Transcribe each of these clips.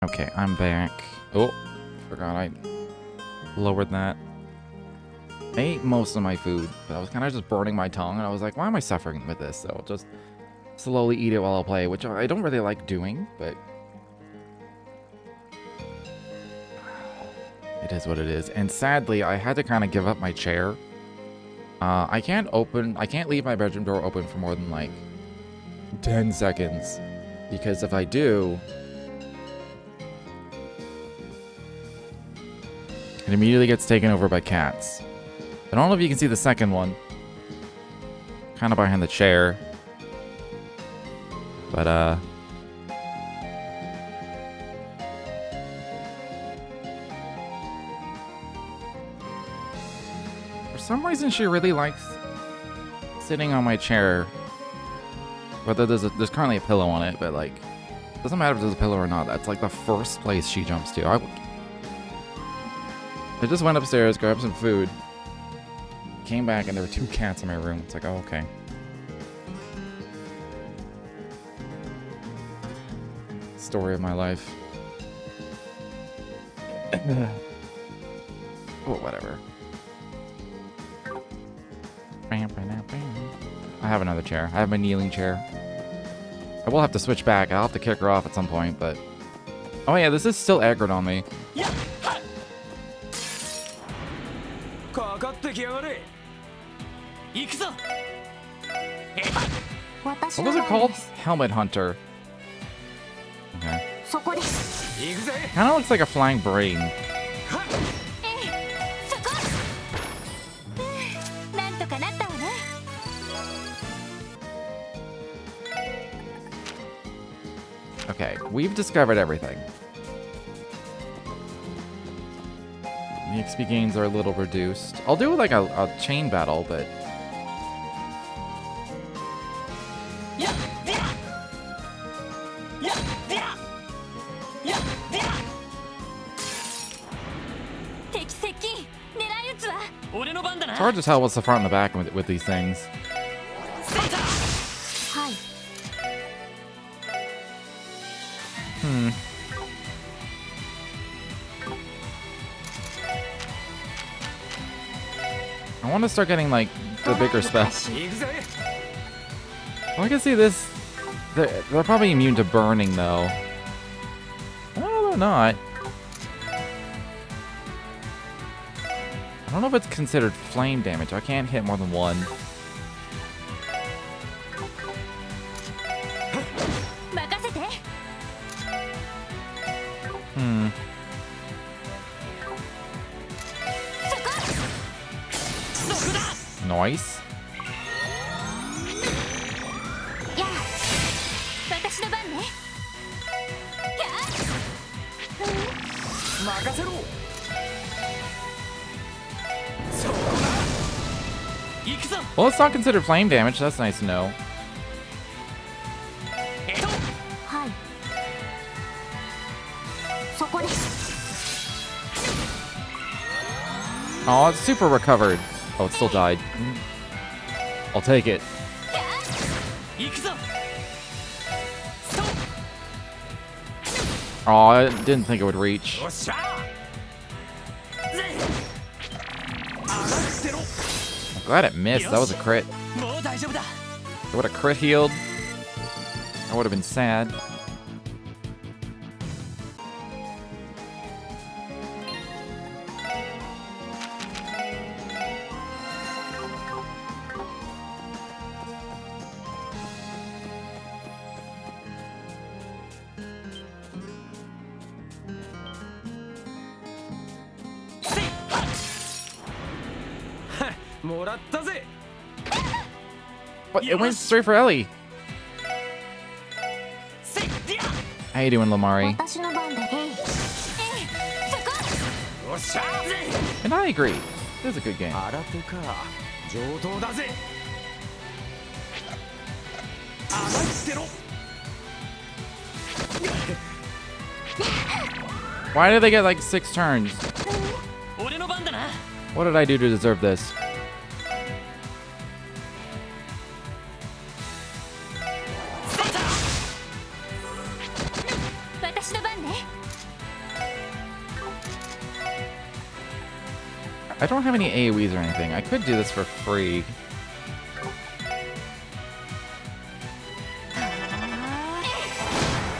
Okay, I'm back. Oh, forgot I lowered that. I ate most of my food, but I was kind of just burning my tongue, and I was like, why am I suffering with this? So I'll just slowly eat it while I play, which I don't really like doing, but it is what it is. And sadly, I had to kind of give up my chair. I can't leave my bedroom door open for more than like 10 seconds, because if I do, it immediately gets taken over by cats. I don't know if you can see the second one. Kind of behind the chair. But, for some reason she really likes sitting on my chair. Whether there's currently a pillow on it, but like, it doesn't matter if there's a pillow or not. That's like the first place she jumps to. I just went upstairs, grabbed some food, came back, and there were 2 cats in my room. It's like, oh, okay. Story of my life. Oh, whatever. I have another chair. I have my kneeling chair. I will have to switch back. I'll have to kick her off at some point, but... Oh yeah, this is still aggroed on me. What was it called? Helmet Hunter. Okay. Kind of looks like a flying brain. Okay, we've discovered everything. The XP gains are a little reduced. I'll do like a chain battle, but... It's hard to tell what's the front and the back with these things. I want to start getting, like, the bigger spells. Oh, I can see this. They're probably immune to burning, though. No, they're not. I don't know if it's considered flame damage. I can't hit more than one. Nice. Well, it's not considered flame damage. That's nice to know. Oh, it's super recovered. Oh, it still died. I'll take it. Oh, I didn't think it would reach. I'm glad it missed. That was a crit. If it would have crit healed, I would have been sad. What? It went straight for Ellie. How you doing, Lamari? And I agree. This is a good game. Why did they get like 6 turns? What did I do to deserve this? I don't have any AoEs or anything. I could do this for free.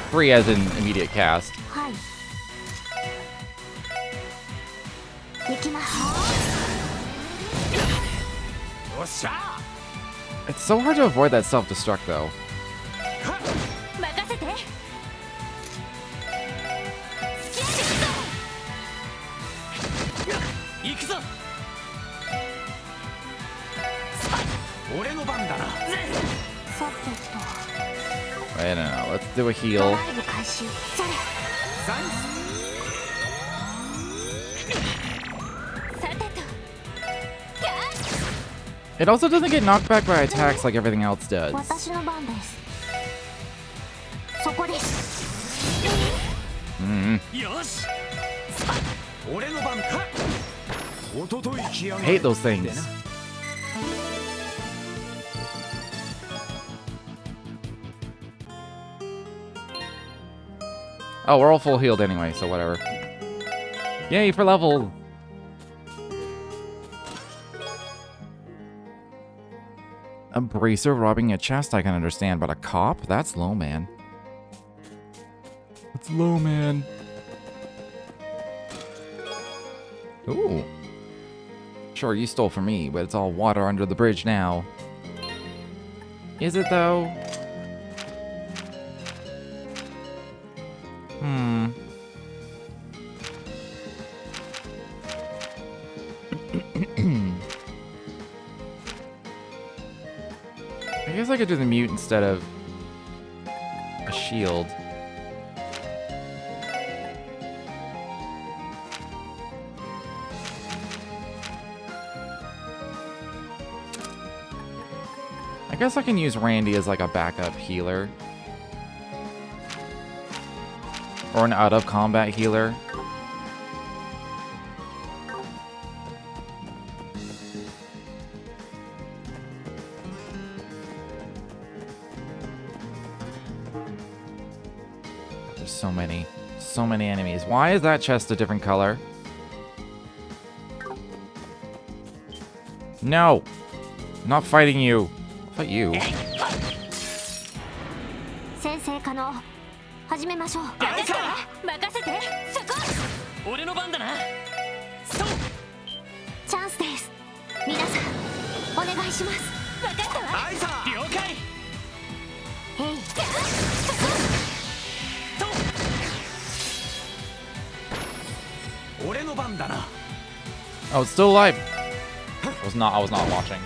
Free as in immediate cast. It's so hard to avoid that self-destruct though. Wait, no, let's do a heal. It also doesn't get knocked back by attacks like everything else does. I hate those things. Oh, we're all full healed anyway, so whatever. Yay for level! A bracer robbing a chest I can understand, but a cop? That's low, man. That's low, man. Ooh. Sure, you stole from me, but it's all water under the bridge now. Is it, though? I guess I could do the mute instead of a shield. I guess I can use Randy as like a backup healer. Or an out-of-combat healer. There's so many enemies. Why is that chest a different color? No! I'm not fighting you. I'll fight you. Oh, it's still alive. I was not watching.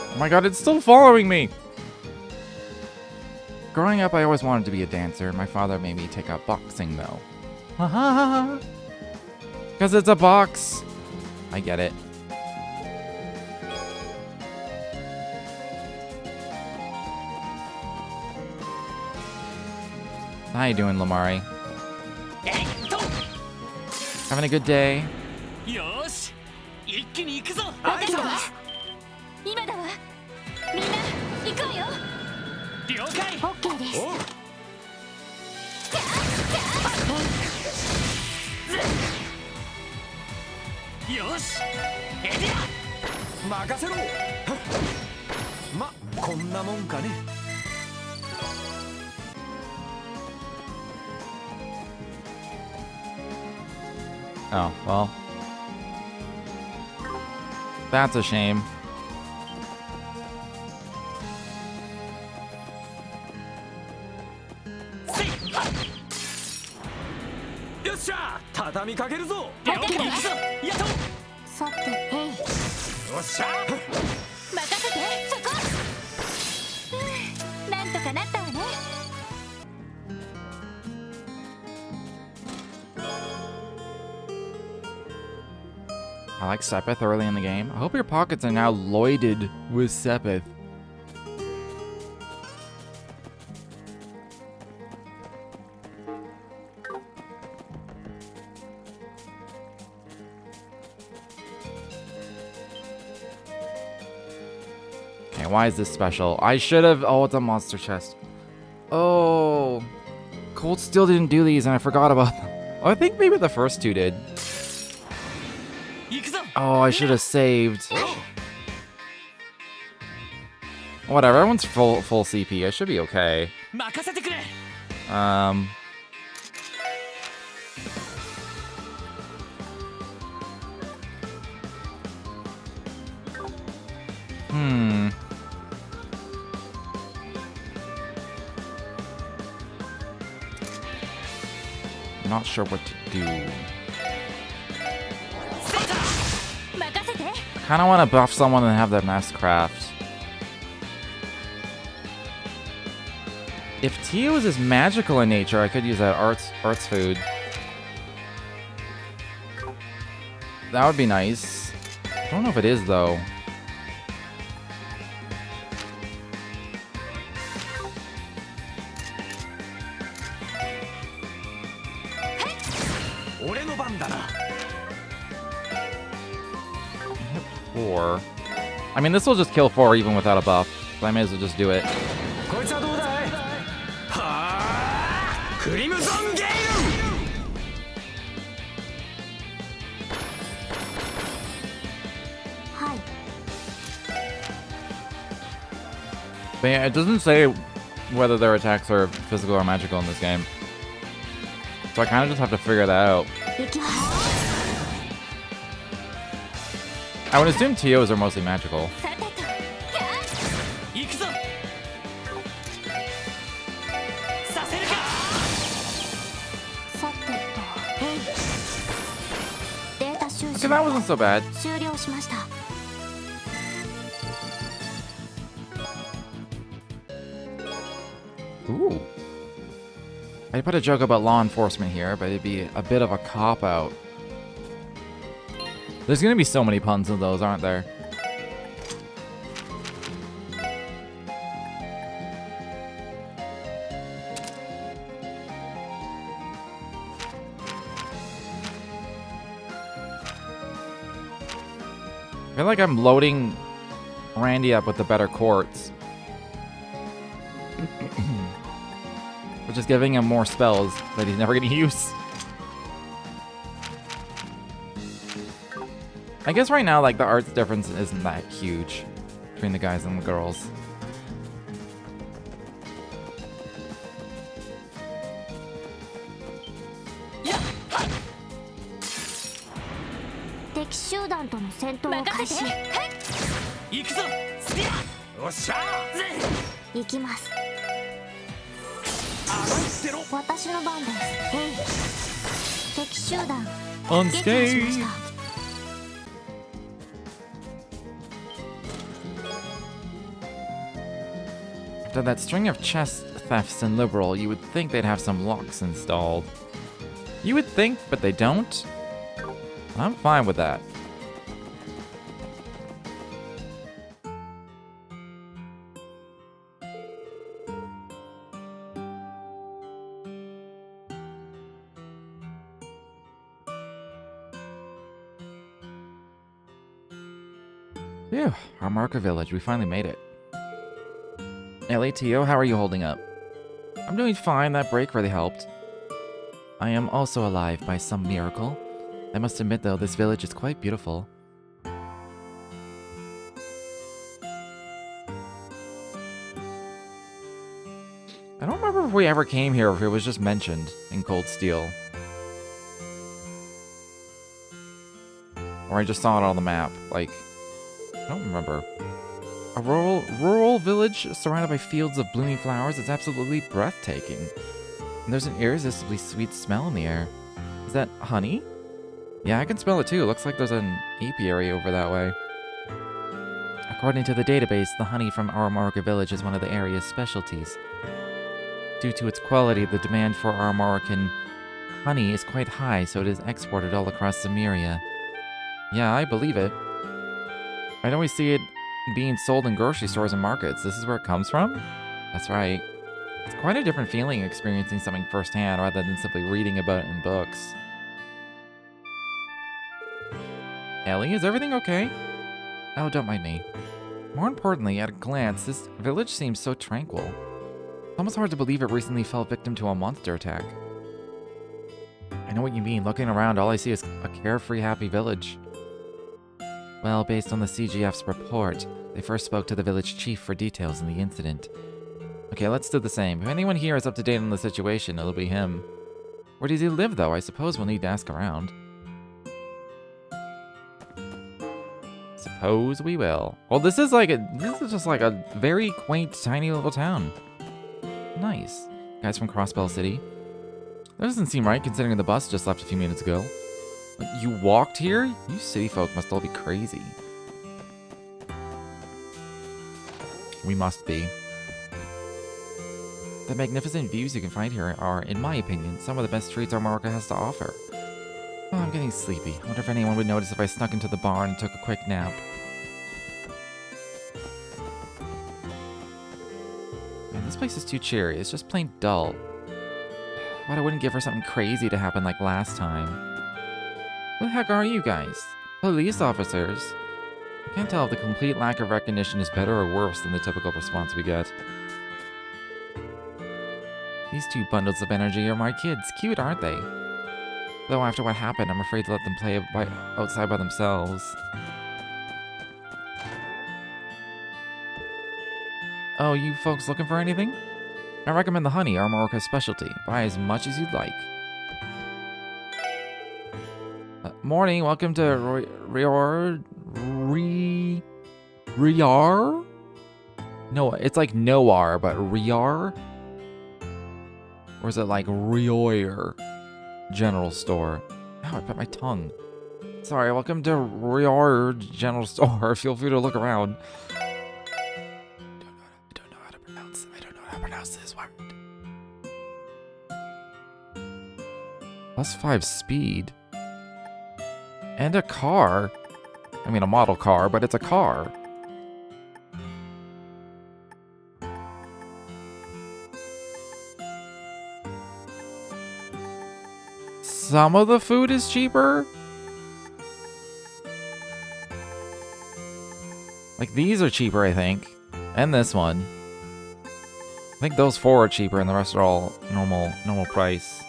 Oh my god, it's still following me! Growing up, I always wanted to be a dancer. My father made me take up boxing, though. Haha! Because it's a box! I get it. How you doing, Lamari? Having a good day? Oh, well. That's a shame. I like Sepith early in the game. I hope your pockets are now loaded with Sepith. Okay, why is this special? I should have... Oh, it's a monster chest. Oh. Cold Steel didn't do these, and I forgot about them. Oh, I think maybe the first two did. Oh, I should have saved. Whatever, everyone's full CP. I should be okay. I'm not sure what to do. I kind of want to buff someone and have that mass craft. If TLoH is magical in nature, I could use that arts food. That would be nice. I don't know if it is though. Four. I mean, this will just kill 4 even without a buff. So I may as well just do it. But yeah, it doesn't say whether their attacks are physical or magical in this game. So I kind of just have to figure that out. I would assume TOs are mostly magical. Okay, that wasn't so bad. Ooh. I put a joke about law enforcement here, but it'd be a bit of a cop-out. There's gonna be so many puns in those, aren't there? I feel like I'm loading Randy up with the better quartz. Which is giving him more spells that he's never gonna use. I guess right now, like, the arts difference isn't that huge between the guys and the girls. Unscathed. After that string of chest thefts in Liberal, you would think they'd have some locks installed. You would think, but they don't. I'm fine with that. Phew, our marker village, we finally made it. LATO, how are you holding up? I'm doing fine, that break really helped. I am also alive by some miracle. I must admit though, this village is quite beautiful. I don't remember if we ever came here or if it was just mentioned in Cold Steel. Or I just saw it on the map, like... I don't remember. A rural village surrounded by fields of blooming flowers is absolutely breathtaking. And there's an irresistibly sweet smell in the air. Is that honey? Yeah, I can smell it too. Looks like there's an apiary over that way. According to the database, the honey from Aramarka village is one of the area's specialties. Due to its quality, the demand for Aramarkan honey is quite high, so it is exported all across Samaria. Yeah, I believe it. I'd always see it being sold in grocery stores and markets. This is where it comes from? That's right. It's quite a different feeling experiencing something firsthand rather than simply reading about it in books. Ellie, is everything okay? Oh, don't mind me. More importantly, at a glance, this village seems so tranquil. It's almost hard to believe it recently fell victim to a monster attack. I know what you mean. Looking around, all I see is a carefree, happy village. Well, based on the CGF's report, they first spoke to the village chief for details in the incident. Okay, let's do the same. If anyone here is up to date on the situation, it'll be him. Where does he live, though? I suppose we'll need to ask around. Suppose we will. Well, this is just like a very quaint, tiny little town. Nice. Guys from Crossbell City. That doesn't seem right, considering the bus just left a few minutes ago. You walked here? You city folk must all be crazy. We must be. The magnificent views you can find here are, in my opinion, some of the best treats Armorica has to offer. Oh, I'm getting sleepy. I wonder if anyone would notice if I snuck into the barn and took a quick nap. Man, this place is too cheery. It's just plain dull. But I wouldn't give her something crazy to happen like last time. Who the heck are you guys? Police officers? I can't tell if the complete lack of recognition is better or worse than the typical response we get. These two bundles of energy are my kids. Cute, aren't they? Though after what happened, I'm afraid to let them play outside by themselves. Oh, you folks looking for anything? I recommend the honey, Armorica's specialty. Buy as much as you'd like. Morning, welcome to Riar? No, it's like Noir, but Riar? Or is it like Rioir General Store? Ow, I bit my tongue. Sorry, welcome to Riar General Store. Feel free to look around. I don't know how to pronounce this word. +5 speed. And a car. I mean, a model car, but it's a car. Some of the food is cheaper. Like, these are cheaper, I think. And this one. I think those 4 are cheaper and the rest are all normal price.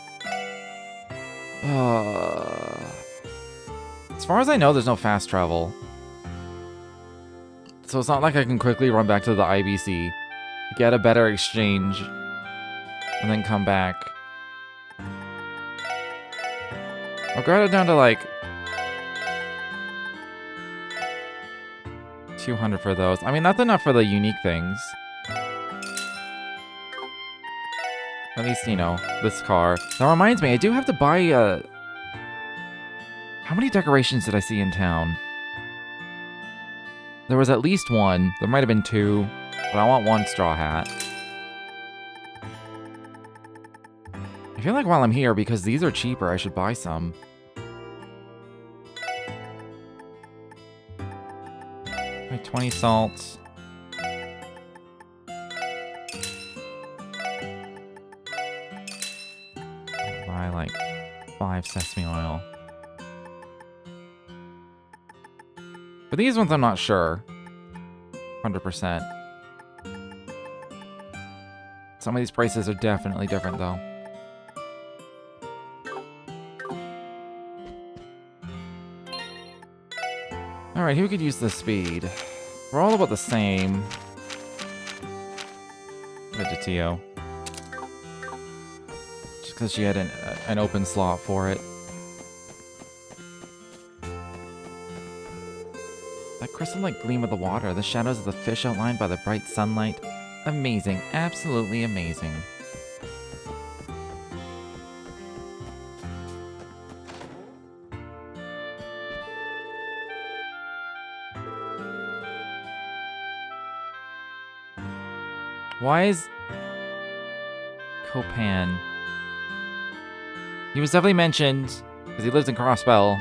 As far as I know, there's no fast travel. So it's not like I can quickly run back to the IBC, get a better exchange, and then come back. I'll grab it down to like 200 for those. I mean, that's enough for the unique things. At least, you know, this car. That reminds me, I do have to buy how many decorations did I see in town? There was at least 1. There might have been 2. But I want 1 straw hat. I feel like while I'm here, because these are cheaper, I should buy some. Buy 20 salts. Buy like 5 sesame oil. For these ones, I'm not sure. 100%. Some of these prices are definitely different, though. Alright, who could use the speed? We're all about the same. Give it to Tio. Just because she had an open slot for it. That crystal-like gleam of the water, the shadows of the fish outlined by the bright sunlight. Amazing. Absolutely amazing. Why is Copan? He was definitely mentioned because he lives in Crossbell.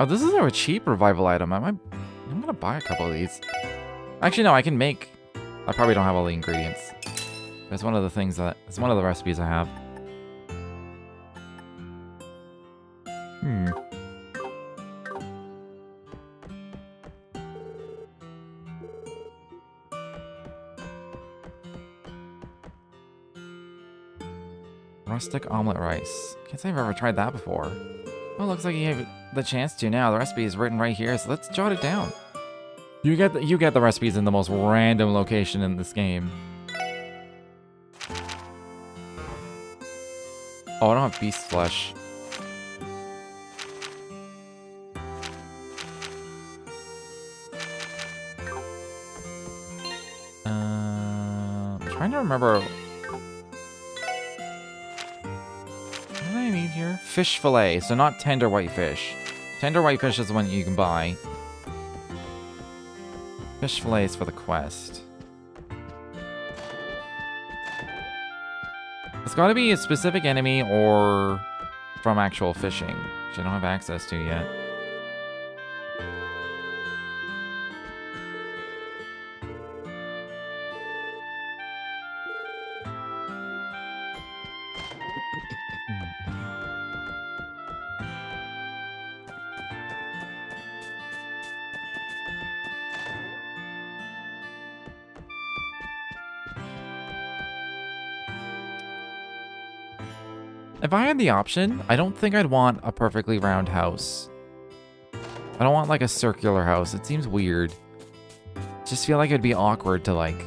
Oh, this is a cheap revival item. I'm gonna buy a couple of these. Actually, no, I can make... I probably don't have all the ingredients. That's one of the things that... It's one of the recipes I have. Rustic omelet rice. Can't say I've ever tried that before. Well, looks like you have the chance to now. The recipe is written right here, so let's jot it down. You get the recipes in the most random location in this game. Oh, I don't have beast flesh. I'm trying to remember. What do I need here? Fish fillet, so not tender white fish. Tender white fish is the one you can buy. Fish fillet is for the quest. It's gotta be a specific enemy or from actual fishing, which I don't have access to yet. If I had the option, I don't think I'd want a perfectly round house. I don't want like a circular house. It seems weird. Just feel like it'd be awkward to like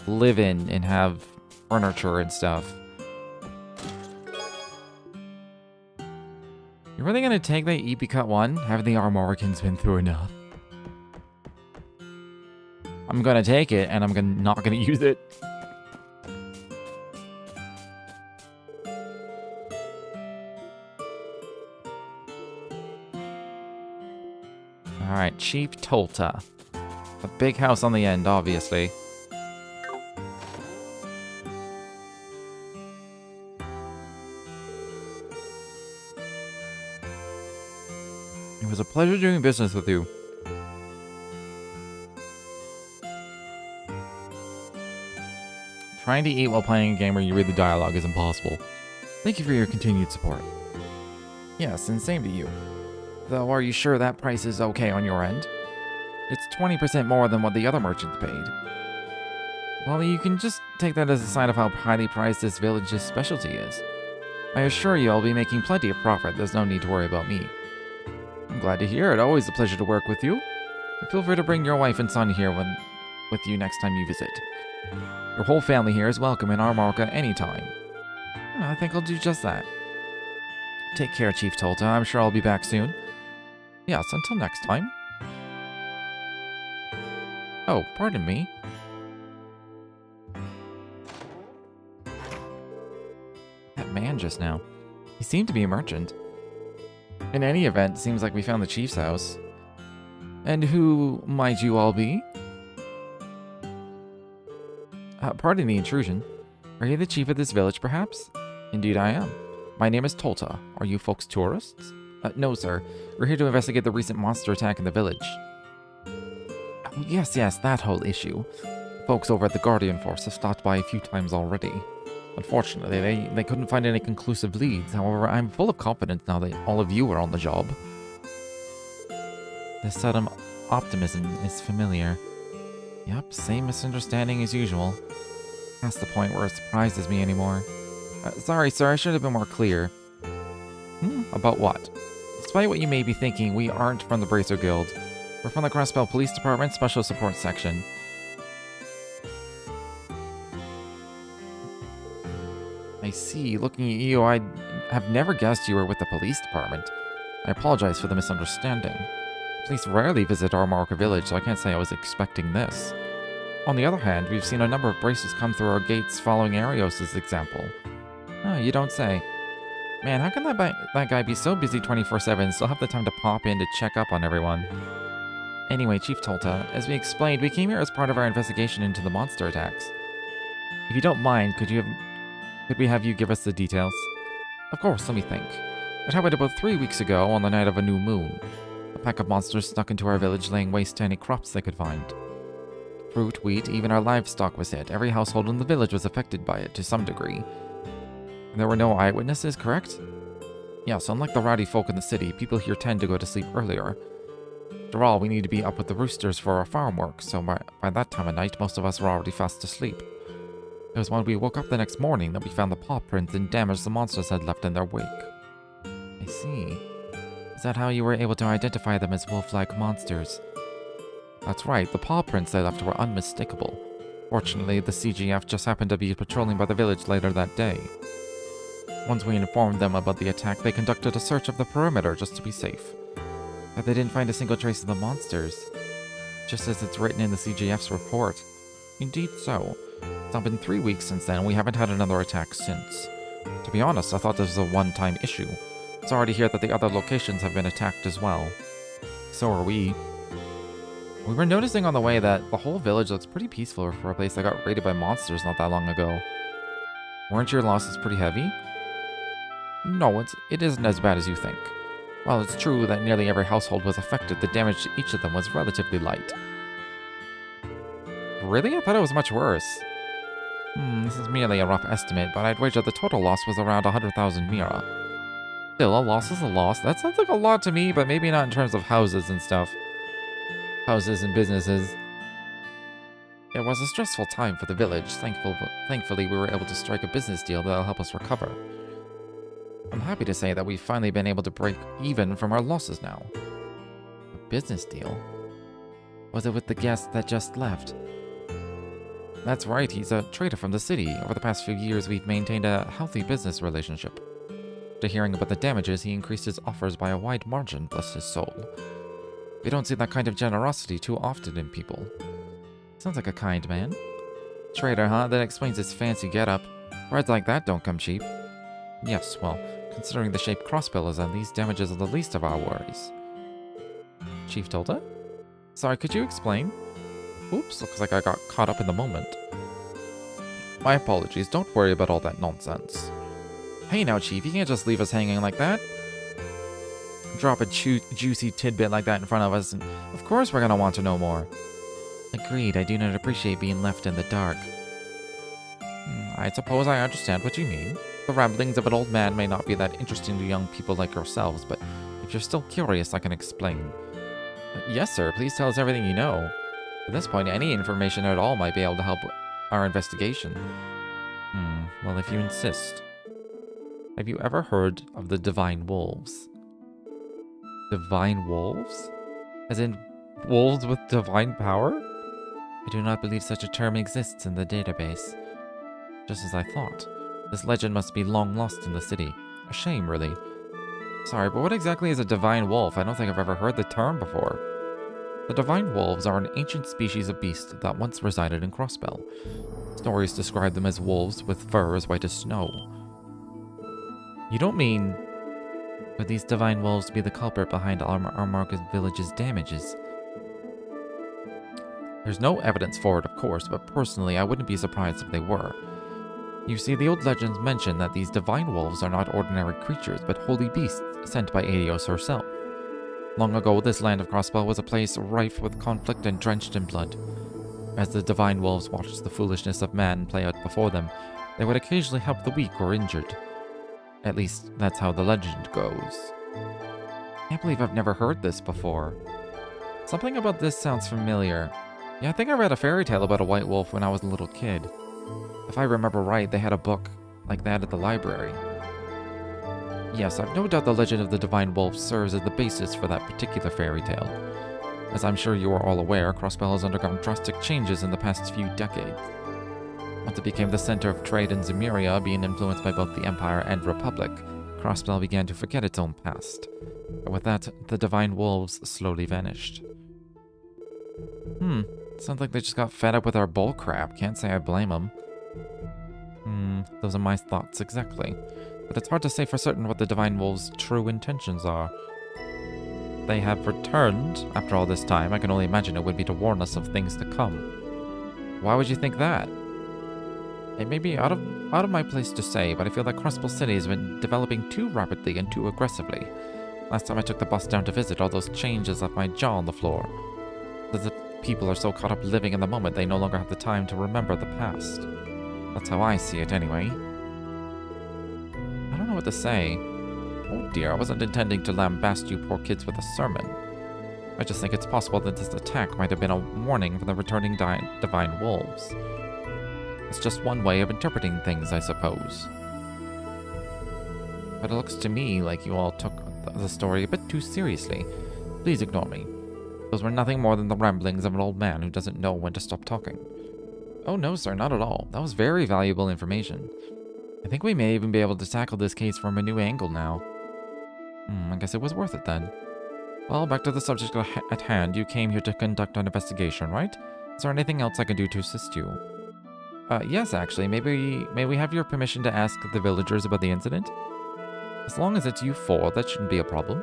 live in and have furniture and stuff. You're really gonna take the EP Cut 1? Haven't the Armoricans been through enough? I'm gonna take it and I'm not gonna use it. Alright, Chief TLoH. A big house on the end, obviously. It was a pleasure doing business with you. Trying to eat while playing a game where you read the dialogue is impossible. Thank you for your continued support. Yes, and same to you. Though, are you sure that price is okay on your end? It's 20% more than what the other merchants paid. Well, you can just take that as a sign of how highly priced this village's specialty is. I assure you I'll be making plenty of profit. There's no need to worry about me. I'm glad to hear it. Always a pleasure to work with you. And feel free to bring your wife and son here with you next time you visit. Your whole family here is welcome in Armarca anytime. I think I'll do just that. Take care, Chief TLoH. I'm sure I'll be back soon. Yes, until next time. Oh, pardon me. That man just now. He seemed to be a merchant. In any event, seems like we found the chief's house. And who might you all be? Pardon the intrusion. Are you the chief of this village, perhaps? Indeed I am. My name is TLoH. Are you folks tourists? No, sir. We're here to investigate the recent monster attack in the village. Oh, yes, that whole issue. Folks over at the Guardian Force have stopped by a few times already. Unfortunately, they couldn't find any conclusive leads. However, I'm full of confidence now that all of you are on the job. The sudden optimism is familiar. Yep, same misunderstanding as usual. Past the point where it surprises me anymore. Sorry, sir, I should have been more clear. About what? Despite what you may be thinking, we aren't from the Bracer Guild. We're from the Crestbell Police Department Special Support Section. I see. Looking at you, I have never guessed you were with the police department. I apologize for the misunderstanding. Police rarely visit Armarca Village, so I can't say I was expecting this. On the other hand, we've seen a number of bracers come through our gates following Arios' example. Oh, you don't say. Man, how can that guy be so busy 24/7 and still have the time to pop in to check up on everyone? Anyway, Chief TLoH, as we explained, we came here as part of our investigation into the monster attacks. If you don't mind, could we have you give us the details? Of course, let me think. It happened about 3 weeks ago on the night of a new moon. A pack of monsters snuck into our village, laying waste to any crops they could find. Fruit, wheat, even our livestock was hit. Every household in the village was affected by it to some degree. There were no eyewitnesses, correct? Yes, unlike the rowdy folk in the city, people here tend to go to sleep earlier. After all, we need to be up with the roosters for our farm work, so by that time of night, most of us were already fast asleep. It was when we woke up the next morning that we found the paw prints and damage the monsters had left in their wake. I see. Is that how you were able to identify them as wolf-like monsters? That's right, the paw prints they left were unmistakable. Fortunately, the CGF just happened to be patrolling by the village later that day. Once we informed them about the attack, they conducted a search of the perimeter just to be safe. But they didn't find a single trace of the monsters, just as it's written in the CGF's report. Indeed so. It's now been 3 weeks since then, and we haven't had another attack since. To be honest, I thought this was a one-time issue. Sorry to hear that the other locations have been attacked as well. So are we. We were noticing on the way that the whole village looks pretty peaceful for a place that got raided by monsters not that long ago. Weren't your losses pretty heavy? No, it isn't as bad as you think. While it's true that nearly every household was affected, the damage to each of them was relatively light. Really? I thought it was much worse. This is merely a rough estimate, but I'd wager the total loss was around 100,000 mira. Still, a loss is a loss. That sounds like a lot to me, but maybe not in terms of houses and stuff. Houses and businesses. It was a stressful time for the village. Thankfully, we were able to strike a business deal that'll help us recover. I'm happy to say that we've finally been able to break even from our losses now. A business deal? Was it with the guest that just left? That's right, he's a trader from the city. Over the past few years, we've maintained a healthy business relationship. After hearing about the damages, he increased his offers by a wide margin, bless his soul. We don't see that kind of generosity too often in people. Sounds like a kind man. Trader, huh? That explains his fancy getup. Rides like that don't come cheap. Yes, well, considering the shape Crossbill is in, these damages are the least of our worries. Chief Tilda? Sorry, could you explain? Oops, looks like I got caught up in the moment. My apologies, don't worry about all that nonsense. Hey now, Chief, you can't just leave us hanging like that. Drop a juicy tidbit like that in front of us, and of course we're gonna want to know more. Agreed, I do not appreciate being left in the dark. I suppose I understand what you mean. The ramblings of an old man may not be that interesting to young people like yourselves, but if you're still curious, I can explain. Yes, sir, please tell us everything you know. At this point, any information at all might be able to help our investigation. Well, if you insist. Have you ever heard of the Divine Wolves? Divine Wolves? As in, wolves with divine power? I do not believe such a term exists in the database. Just as I thought. This legend must be long lost in the city. A shame, really. Sorry, but what exactly is a divine wolf? I don't think I've ever heard the term before. The divine wolves are an ancient species of beast that once resided in Crossbell. Stories describe them as wolves with fur as white as snow. You don't mean... Would these divine wolves be the culprit behind Armarga's village's damages? There's no evidence for it, of course, but personally I wouldn't be surprised if they were. You see, the old legends mention that these divine wolves are not ordinary creatures, but holy beasts sent by Aeos herself. Long ago, this land of Crossbell was a place rife with conflict and drenched in blood. As the divine wolves watched the foolishness of man play out before them, they would occasionally help the weak or injured. At least, that's how the legend goes. I can't believe I've never heard this before. Something about this sounds familiar. Yeah, I think I read a fairy tale about a white wolf when I was a little kid. If I remember right, they had a book like that at the library. Yes, I've no doubt the legend of the Divine Wolf serves as the basis for that particular fairy tale. As I'm sure you are all aware, Crossbell has undergone drastic changes in the past few decades. Once it became the center of trade in Zemuria, being influenced by both the Empire and Republic, Crossbell began to forget its own past. But with that, the Divine Wolves slowly vanished. Sounds like they just got fed up with our bullcrap. Can't say I blame them. Those are my thoughts exactly. But it's hard to say for certain what the Divine Wolves' true intentions are. They have returned after all this time. I can only imagine it would be to warn us of things to come. Why would you think that? It may be out of my place to say, but I feel that Crossbell City has been developing too rapidly and too aggressively. Last time I took the bus down to visit, all those changes left my jaw on the floor. The people are so caught up living in the moment they no longer have the time to remember the past. That's how I see it, anyway. I don't know what to say. Oh dear, I wasn't intending to lambast you poor kids with a sermon. I just think it's possible that this attack might have been a warning from the returning divine wolves. It's just one way of interpreting things, I suppose. But it looks to me like you all took the story a bit too seriously. Please ignore me. Those were nothing more than the ramblings of an old man who doesn't know when to stop talking. Oh no, sir, not at all. That was very valuable information. I think we may even be able to tackle this case from a new angle now. I guess it was worth it then. Well, back to the subject at hand. You came here to conduct an investigation, right? Is there anything else I can do to assist you? Yes, actually. May we have your permission to ask the villagers about the incident? As long as it's you four, that shouldn't be a problem.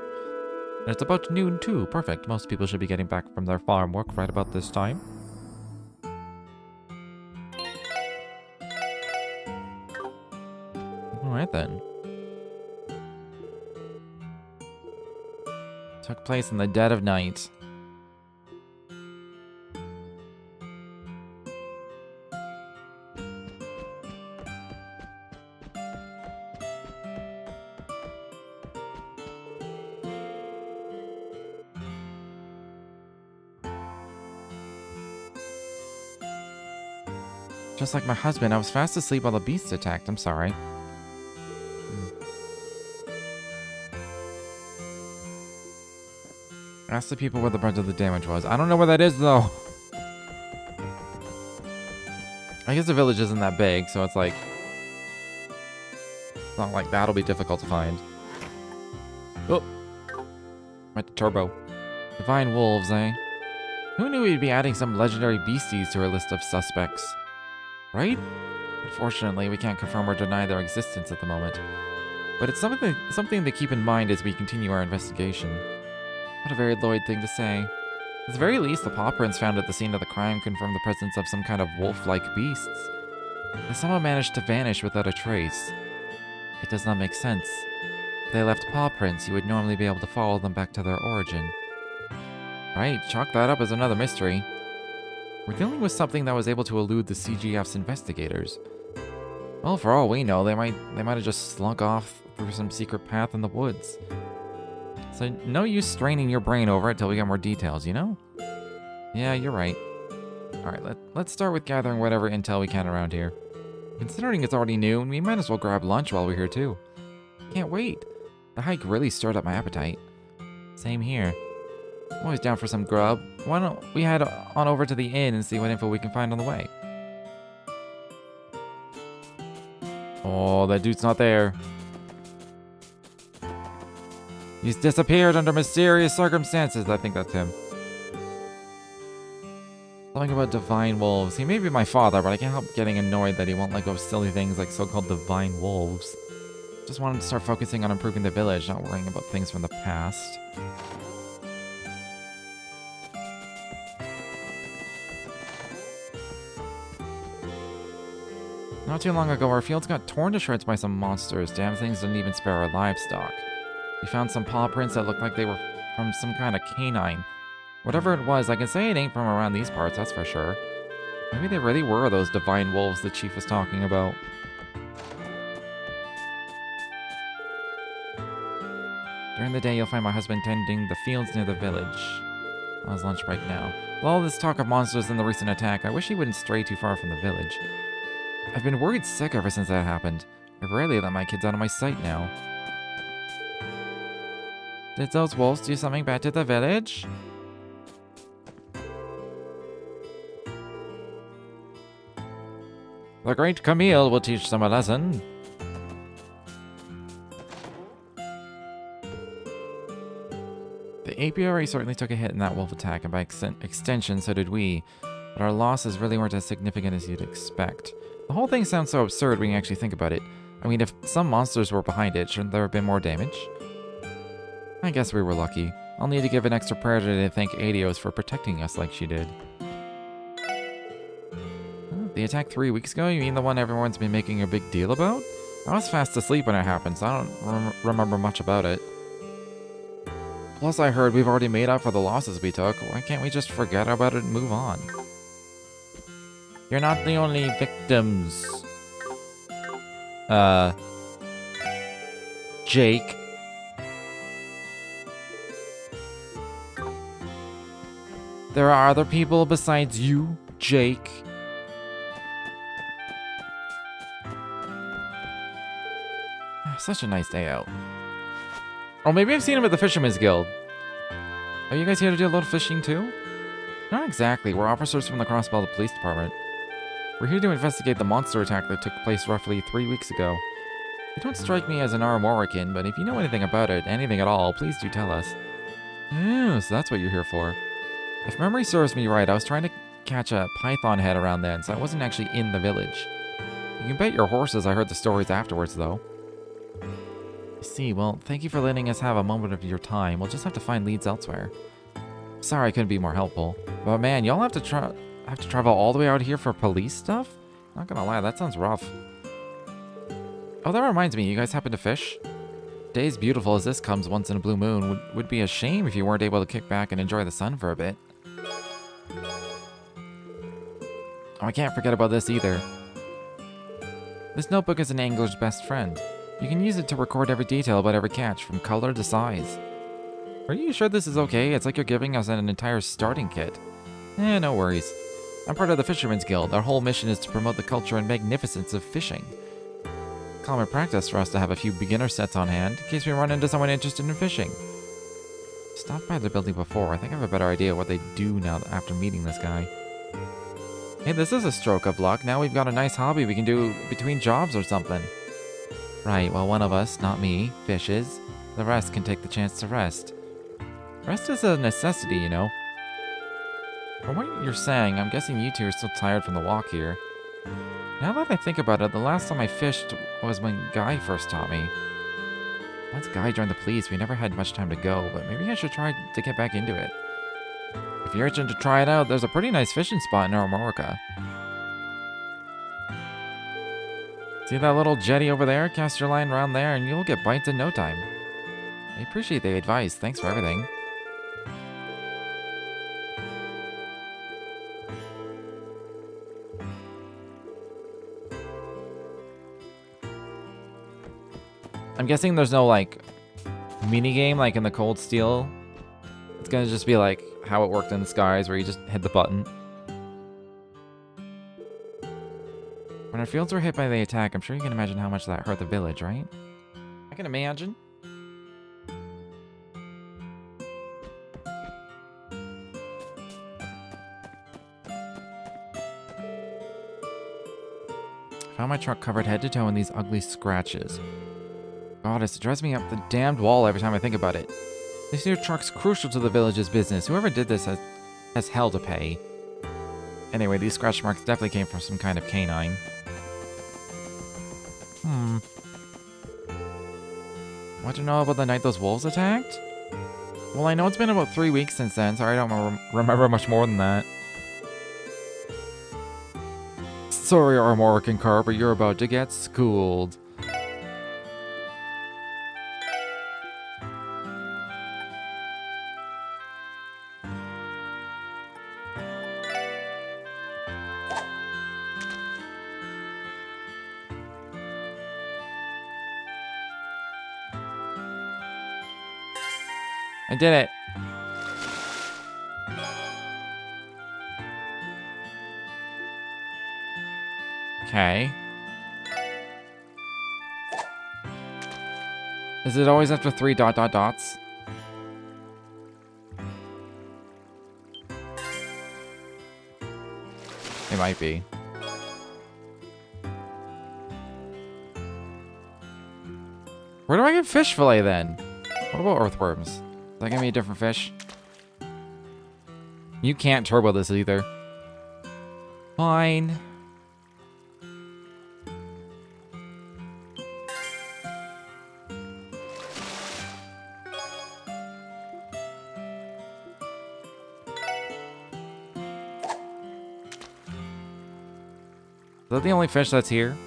And it's about noon too. Perfect. Most people should be getting back from their farm work right about this time. Alright then. Took place in the dead of night. Just like my husband, I was fast asleep while the beast attacked. I'm sorry. Ask the people where the brunt of the damage was. I don't know where that is, though. I guess the village isn't that big, so it's like... It's not like that'll be difficult to find. Oh! Went to turbo. Divine wolves, eh? Who knew we'd be adding some legendary beasties to our list of suspects? Right? Unfortunately, we can't confirm or deny their existence at the moment. But it's something to keep in mind as we continue our investigation. What a very Lloyd thing to say. At the very least, the paw prints found at the scene of the crime confirm the presence of some kind of wolf-like beasts. They somehow managed to vanish without a trace. It does not make sense. If they left paw prints, you would normally be able to follow them back to their origin. Right, chalk that up as another mystery. We're dealing with something that was able to elude the CGF's investigators. Well, for all we know, they might have just slunk off through some secret path in the woods. So no use straining your brain over it till we get more details, you know? Yeah, you're right. Alright, let's start with gathering whatever intel we can around here. Considering it's already noon, we might as well grab lunch while we're here too. Can't wait. The hike really stirred up my appetite. Same here. I'm always down for some grub. Why don't we head on over to the inn and see what info we can find on the way? Oh, that dude's not there. He's disappeared under mysterious circumstances. I think that's him. Something about divine wolves. He may be my father, but I can't help getting annoyed that he won't let go of silly things like so-called divine wolves. Just want him to start focusing on improving the village, not worrying about things from the past. Not too long ago, our fields got torn to shreds by some monsters. Damn things didn't even spare our livestock. We found some paw prints that looked like they were from some kind of canine. Whatever it was, I can say it ain't from around these parts, that's for sure. Maybe they really were those divine wolves the chief was talking about. During the day, you'll find my husband tending the fields near the village. On his lunch break now. With all this talk of monsters and the recent attack, I wish he wouldn't stray too far from the village. I've been worried sick ever since that happened. I rarely let my kids out of my sight now. Did those wolves do something bad to the village? The great Camille will teach them a lesson. The apiary certainly took a hit in that wolf attack, and by extension, so did we. But our losses really weren't as significant as you'd expect. The whole thing sounds so absurd when you actually think about it. I mean, if some monsters were behind it, shouldn't there have been more damage? I guess we were lucky. I'll need to give an extra prayer today to thank Adios for protecting us like she did. The attack 3 weeks ago? You mean the one everyone's been making a big deal about? I was fast asleep when it happened, so I don't remember much about it. Plus, I heard we've already made up for the losses we took. Why can't we just forget about it and move on? You're not the only victims. Jake. There are other people besides you, Jake. Such a nice day out. Oh, maybe I've seen him at the Fisherman's Guild. Are you guys here to do a little fishing too? Not exactly. We're officers from the Crossbell Police Department. We're here to investigate the monster attack that took place roughly 3 weeks ago. You don't strike me as an Armorican, but if you know anything about it, anything at all, please do tell us. Oh, so that's what you're here for. If memory serves me right, I was trying to catch a python head around then, so I wasn't actually in the village. You can bet your horses I heard the stories afterwards, though. I see. Well, thank you for letting us have a moment of your time. We'll just have to find leads elsewhere. Sorry I couldn't be more helpful. But man, y'all have to travel all the way out here for police stuff? Not gonna lie, that sounds rough. Oh, that reminds me, you guys happen to fish? Days beautiful as this comes once in a blue moon would be a shame if you weren't able to kick back and enjoy the sun for a bit. Oh, I can't forget about this either. This notebook is an angler's best friend. You can use it to record every detail about every catch, from color to size. Are you sure this is okay? It's like you're giving us an entire starting kit. No worries. I'm part of the Fisherman's Guild. Our whole mission is to promote the culture and magnificence of fishing. Common practice for us to have a few beginner sets on hand, in case we run into someone interested in fishing. Stopped by the building before. I think I have a better idea what they do now after meeting this guy. Hey, this is a stroke of luck. Now we've got a nice hobby we can do between jobs or something. Right, well, one of us, not me, fishes. The rest can take the chance to rest. Rest is a necessity, you know. From what you're saying, I'm guessing you two are still tired from the walk here. Now that I think about it, the last time I fished was when Guy first taught me. Once Guy joined the police, we never had much time to go, but maybe I should try to get back into it. If you're itching to try it out, there's a pretty nice fishing spot in Armorica. See that little jetty over there? Cast your line around there and you'll get bites in no time. I appreciate the advice. Thanks for everything. I'm guessing there's no, like, mini-game like in the Cold Steel. It's gonna just be like how it worked in the Skies, where you just hit the button. When our fields were hit by the attack, I'm sure you can imagine how much that hurt the village, right? I can imagine. Found my truck covered head to toe in these ugly scratches. Goddess, it drives me up the damned wall every time I think about it. This new truck's crucial to the village's business. Whoever did this has hell to pay. Anyway, these scratch marks definitely came from some kind of canine. What do you know about the night those wolves attacked? Well, I know it's been about 3 weeks since then, so I don't remember much more than that. Sorry, Armorican car, but you're about to get schooled. I did it. Okay. Is it always after 3 ... dots? It might be. Where do I get fish fillet then? What about earthworms? Is that gonna be a different fish? You can't turbo this either. Fine. Is that the only fish that's here?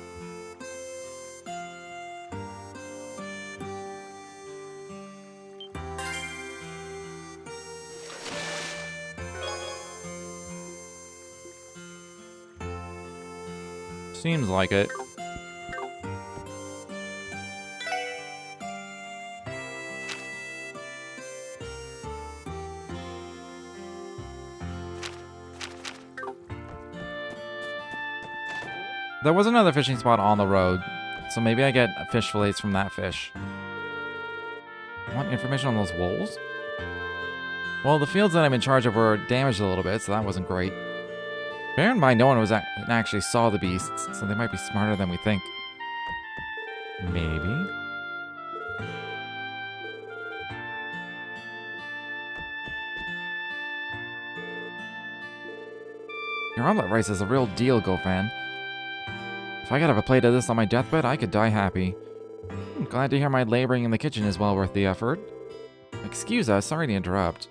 Seems like it. There was another fishing spot on the road, so maybe I get fish fillets from that fish. Want information on those wolves? Well, the fields that I'm in charge of were damaged a little bit, so that wasn't great. Bear in mind, no one actually saw the beasts, so they might be smarter than we think. Maybe? Your omelet rice is a real deal, Gofan. If I could have a plate of this on my deathbed, I could die happy. I'm glad to hear my laboring in the kitchen is well worth the effort. Excuse us, sorry to interrupt.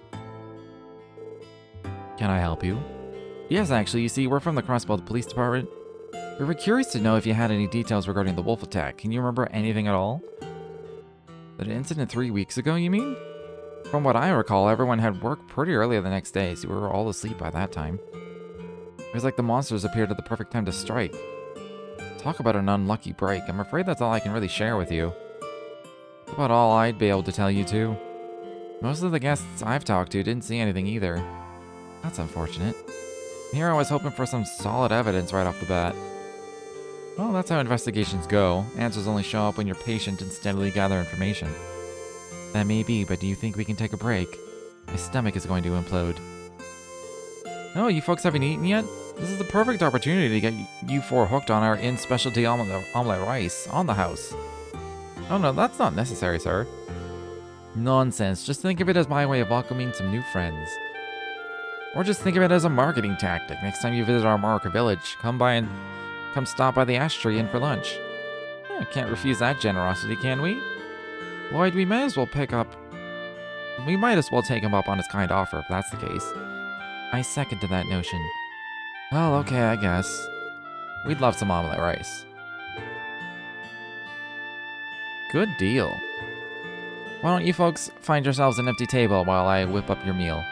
Can I help you? Yes, actually, you see, we're from the Crossbelt Police Department. We were curious to know if you had any details regarding the wolf attack. Can you remember anything at all? That incident 3 weeks ago, you mean? From what I recall, everyone had work pretty early the next day, so we were all asleep by that time. It was like the monsters appeared at the perfect time to strike. Talk about an unlucky break. I'm afraid that's all I can really share with you. That's about all I'd be able to tell you, too. Most of the guests I've talked to didn't see anything either. That's unfortunate. Here I was hoping for some solid evidence right off the bat. Well, that's how investigations go. Answers only show up when you're patient and steadily gather information. That may be, but do you think we can take a break? My stomach is going to implode. Oh, you folks haven't eaten yet? This is the perfect opportunity to get you four hooked on our in-specialty omelet rice on the house. Oh no, that's not necessary, sir. Nonsense. Just think of it as my way of welcoming some new friends. Or just think of it as a marketing tactic. Next time you visit our Marika village, come stop by the ash tree inn for lunch. Can't refuse that generosity, can we? Lloyd, we might as well take him up on his kind offer, if that's the case. I second to that notion. Well, okay, I guess. We'd love some omelet rice. Good deal. Why don't you folks find yourselves an empty table while I whip up your meal?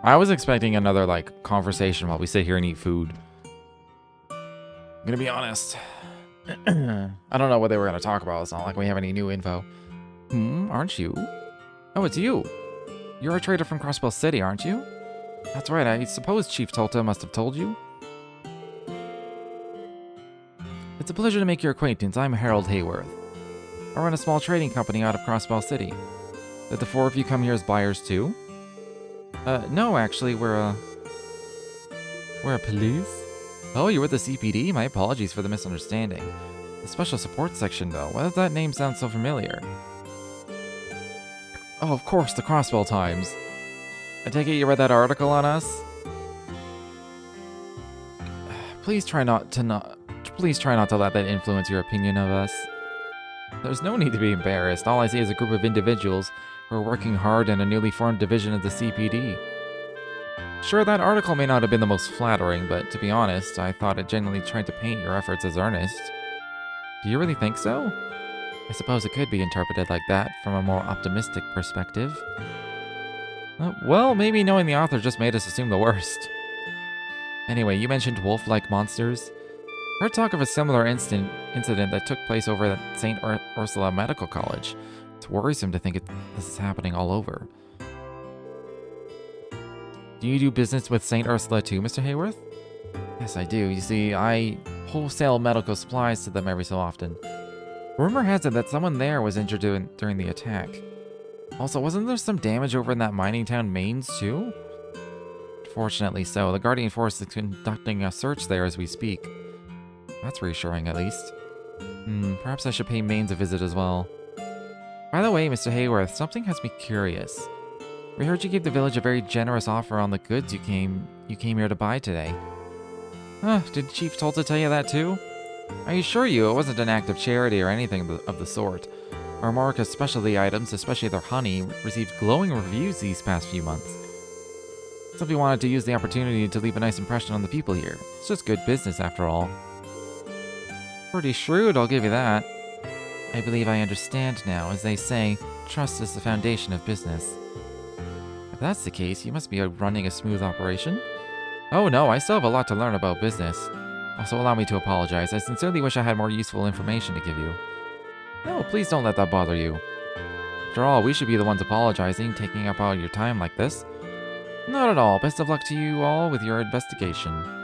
I was expecting another, like, conversation while we sit here and eat food. I'm gonna be honest. I don't know what they were gonna talk about. It's not like we have any new info. Aren't you? Oh, it's you. You're a trader from Crossbell City, aren't you? That's right, I suppose Chief Tolta must have told you. It's a pleasure to make your acquaintance. I'm Harold Hayworth. I run a small trading company out of Crossbell City. Did the four of you come here as buyers too? No, actually, we're a police? Oh, you're with the CPD? My apologies for the misunderstanding. The Special Support Section, though. Why does that name sound so familiar? Oh, of course, the Crossbell Times. I take it you read that article on us? Please try not to let that influence your opinion of us. There's no need to be embarrassed. All I see is a group of individuals who are working hard in a newly formed division of the CPD. Sure, that article may not have been the most flattering, but to be honest, I thought it genuinely tried to paint your efforts as earnest. Do you really think so? I suppose it could be interpreted like that from a more optimistic perspective. Well, maybe knowing the author just made us assume the worst. Anyway, you mentioned wolf-like monsters. Heard talk of a similar incident that took place over at St. Ursula Medical College. It's worrisome to think this is happening all over. Do you do business with St. Ursula too, Mr. Hayworth? Yes, I do. You see, I wholesale medical supplies to them every so often. Rumor has it that someone there was injured during the attack. Also, wasn't there some damage over in that mining town, Mainz, too? Fortunately so. The Guardian Force is conducting a search there as we speak. That's reassuring, at least. Perhaps I should pay Mainz a visit as well. By the way, Mr. Hayworth, something has me curious. We heard you gave the village a very generous offer on the goods you came here to buy today. Did Chief Tolta tell you that too? I assure you it wasn't an act of charity or anything of the sort. Our Marika's specialty items, especially their honey, received glowing reviews these past few months. Simply wanted to use the opportunity to leave a nice impression on the people here. It's just good business after all. Pretty shrewd, I'll give you that. I believe I understand now. As they say, trust is the foundation of business. If that's the case, you must be running a smooth operation. Oh no, I still have a lot to learn about business. Also, allow me to apologize. I sincerely wish I had more useful information to give you. No, please don't let that bother you. After all, we should be the ones apologizing, taking up all your time like this. Not at all. Best of luck to you all with your investigation.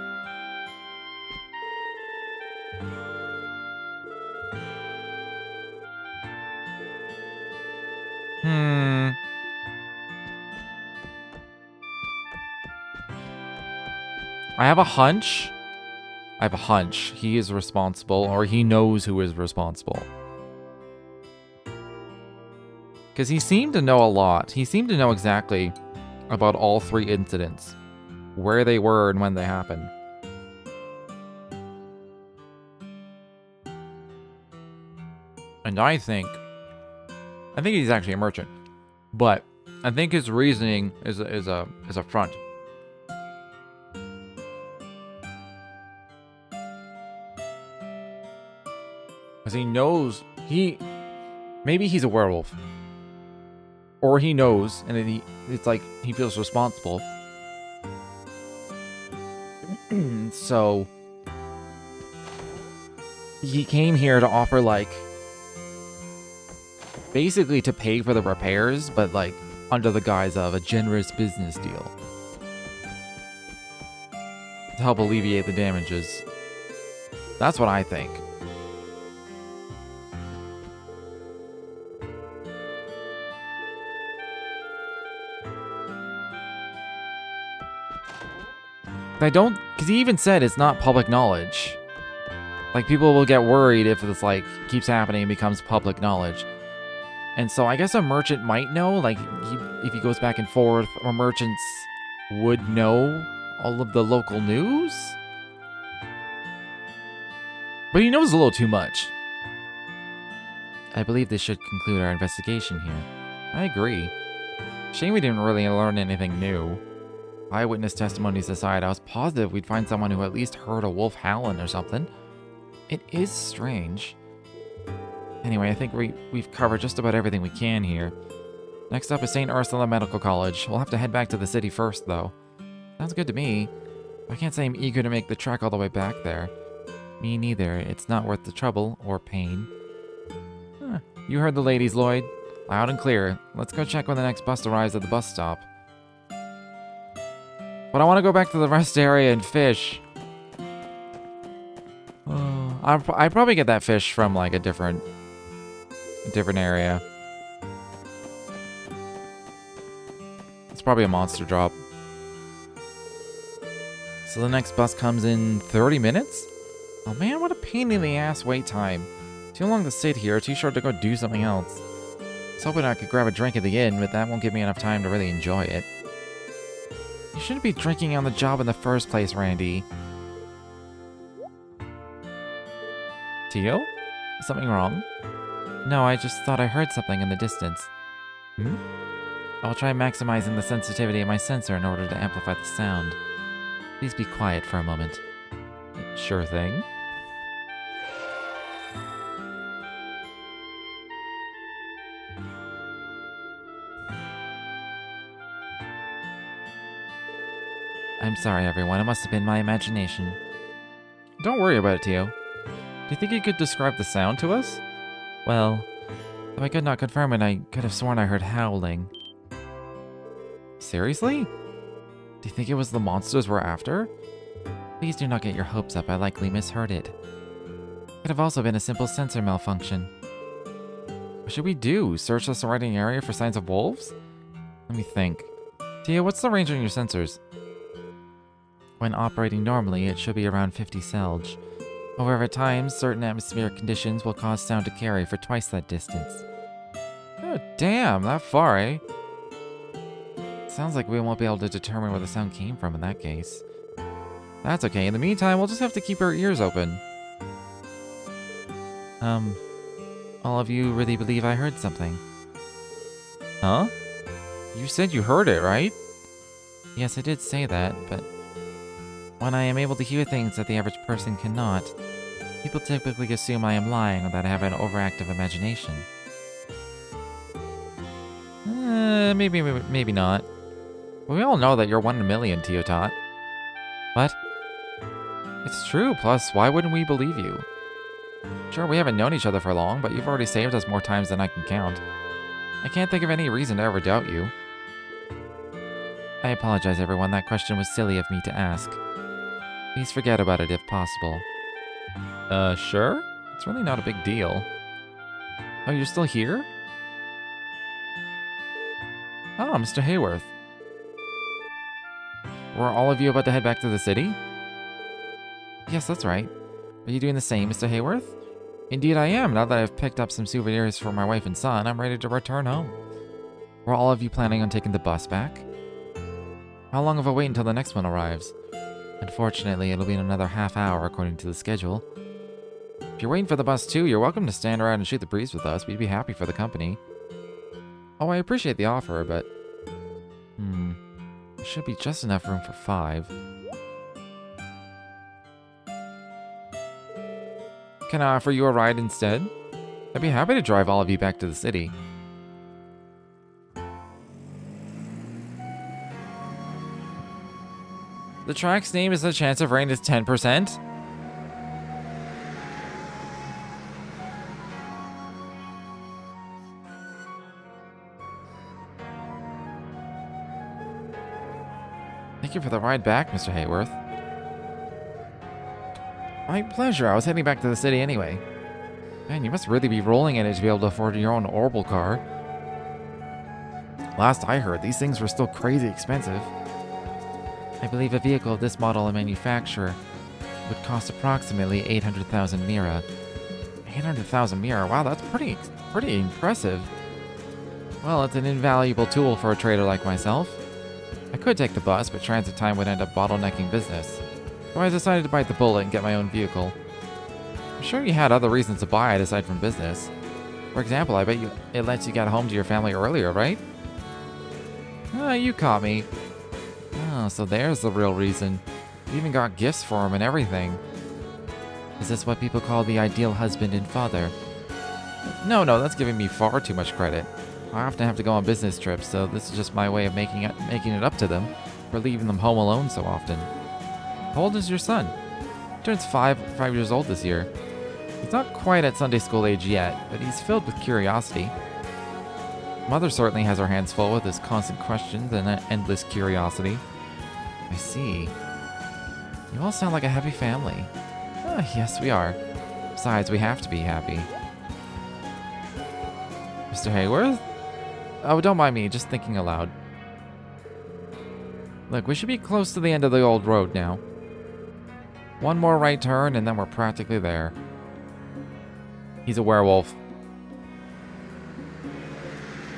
I have a hunch. He is responsible, or he knows who is responsible. Because he seemed to know a lot. He seemed to know exactly about all 3 incidents. Where they were and when they happened. And I think he's actually a merchant. But I think his reasoning is a front. Because he knows maybe he's a werewolf. Or he knows, and then it's like he feels responsible. So he came here to offer, like, basically to pay for the repairs, but like under the guise of a generous business deal. To help alleviate the damages. That's what I think. I don't, because he even said it's not public knowledge. Like, people will get worried if this, like, keeps happening and becomes public knowledge. And so I guess a merchant might know, like, if he goes back and forth, or merchants would know all of the local news? But he knows a little too much. I believe this should conclude our investigation here. I agree. Shame we didn't really learn anything new. Eyewitness testimonies aside, I was positive we'd find someone who at least heard a wolf howling or something. It is strange. Anyway, I think we've covered just about everything we can here. Next up is St. Ursula Medical College. We'll have to head back to the city first, though. Sounds good to me. I can't say I'm eager to make the trek all the way back there. Me neither. It's not worth the trouble or pain. Huh. You heard the ladies, Lloyd. Loud and clear. Let's go check when the next bus arrives at the bus stop. But I want to go back to the rest area and fish. I'd probably get that fish from, like, a different area. It's probably a monster drop. So the next bus comes in 30 minutes? Oh man, what a pain in the ass wait time. Too long to sit here, too short to go do something else. I was hoping I could grab a drink at the inn, but that won't give me enough time to really enjoy it. You shouldn't be drinking on the job in the first place, Randy. Tio? Is something wrong? No, I just thought I heard something in the distance. Hmm? I will try maximizing the sensitivity of my sensor in order to amplify the sound. Please be quiet for a moment. Sure thing. I'm sorry, everyone. It must have been my imagination. Don't worry about it, Tio. Do you think you could describe the sound to us? Well, though I could not confirm it, I could have sworn I heard howling. Seriously? Do you think it was the monsters we're after? Please do not get your hopes up. I likely misheard it. It could have also been a simple sensor malfunction. What should we do? Search the surrounding area for signs of wolves? Let me think. Tia, what's the range on your sensors? When operating normally, it should be around 50 Selge. However, at times, certain atmospheric conditions will cause sound to carry for twice that distance. Oh, damn, that far, eh? Sounds like we won't be able to determine where the sound came from in that case. That's okay. In the meantime, we'll just have to keep our ears open. All of you really believe I heard something? Huh? You said you heard it, right? Yes, I did say that, but when I am able to hear things that the average person cannot, people typically assume I am lying or that I have an overactive imagination. Maybe not. But we all know that you're 1 in a million, TLoH. What? It's true, plus why wouldn't we believe you? Sure, we haven't known each other for long, but you've already saved us more times than I can count. I can't think of any reason to ever doubt you. I apologize, everyone. That question was silly of me to ask. Please forget about it if possible. Sure? It's really not a big deal. Oh, you're still here? Oh, Mr. Hayworth. Were all of you about to head back to the city? Yes, that's right. Are you doing the same, Mr. Hayworth? Indeed I am. Now that I've picked up some souvenirs for my wife and son, I'm ready to return home. Were all of you planning on taking the bus back? How long of a wait until the next one arrives? Unfortunately, it'll be in another half hour according to the schedule. If you're waiting for the bus too, you're welcome to stand around and shoot the breeze with us. We'd be happy for the company. Oh, I appreciate the offer, but... there should be just enough room for 5. Can I offer you a ride instead? I'd be happy to drive all of you back to the city. The track's name is the chance of rain is 10%? Thank you for the ride back, Mr. Hayworth. My pleasure. I was heading back to the city anyway. Man, you must really be rolling in it to be able to afford your own orbital car. Last I heard, these things were still crazy expensive. I believe a vehicle of this model and manufacture would cost approximately 800,000 mira. 800,000 mira? Wow, that's pretty impressive. Well, it's an invaluable tool for a trader like myself. I could take the bus, but transit time would end up bottlenecking business. So I decided to bite the bullet and get my own vehicle. I'm sure you had other reasons to buy it aside from business. For example, I bet it lets you get home to your family earlier, right? Ah, you caught me. Oh, so there's the real reason. You even got gifts for him and everything. Is this what people call the ideal husband and father? No, that's giving me far too much credit. I often have to go on business trips, so this is just my way of making it up to them for leaving them home alone so often. How old is your son? He turns 5 years old this year. He's not quite at Sunday school age yet, but he's filled with curiosity. Mother certainly has her hands full with his constant questions and endless curiosity. I see. You all sound like a happy family. Ah, yes, we are. Besides, we have to be happy. Mr. Hayworth? Oh, don't mind me, just thinking aloud. Look, we should be close to the end of the old road now. One more right turn, and then we're practically there. He's a werewolf.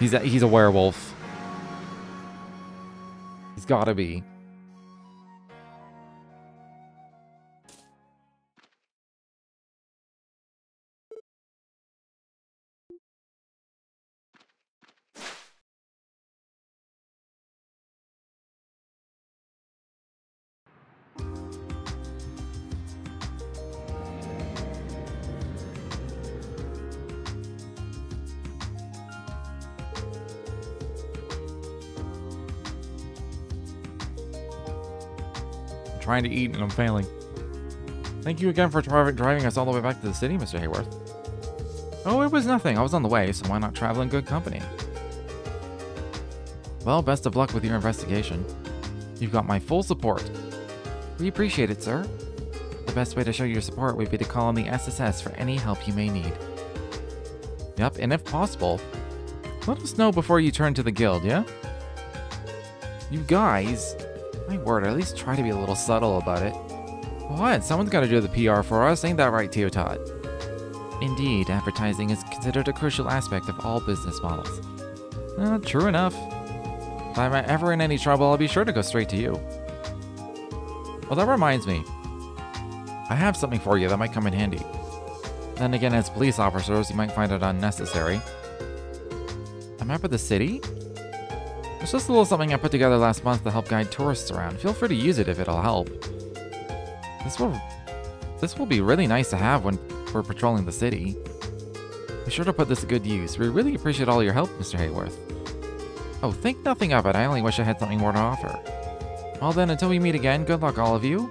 He's a werewolf. He's gotta be. Trying to eat and I'm failing. Thank you again for driving us all the way back to the city, Mr. Hayworth. Oh, it was nothing. I was on the way, so why not travel in good company? Well, best of luck with your investigation. You've got my full support. We appreciate it, sir. The best way to show your support would be to call on the SSS for any help you may need. Yep, and if possible, let us know before you turn to the guild, yeah? You guys... My word, at least try to be a little subtle about it. What? Someone's got to do the PR for us, ain't that right, TLoH? Indeed, advertising is considered a crucial aspect of all business models. True enough. If I'm ever in any trouble, I'll be sure to go straight to you. Well, that reminds me. I have something for you that might come in handy. Then again, as police officers, you might find it unnecessary. A map of the city? It's just a little something I put together last month to help guide tourists around. Feel free to use it if it'll help. This will be really nice to have when we're patrolling the city. Be sure to put this to good use. We really appreciate all your help, Mr. Hayworth. Oh, think nothing of it. I only wish I had something more to offer. Well then, until we meet again, good luck all of you.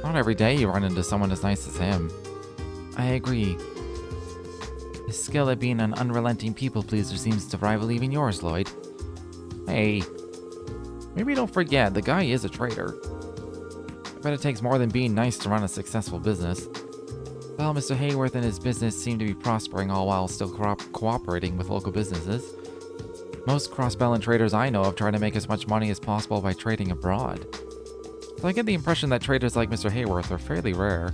Not every day you run into someone as nice as him. I agree. His skill at being an unrelenting people pleaser seems to rival even yours, Lloyd. Hey, maybe don't forget, the guy is a traitor. I bet it takes more than being nice to run a successful business. Well, Mr. Hayworth and his business seem to be prospering all while still cooperating with local businesses. Most cross-Bellin traders I know of try to make as much money as possible by trading abroad. So I get the impression that traders like Mr. Hayworth are fairly rare.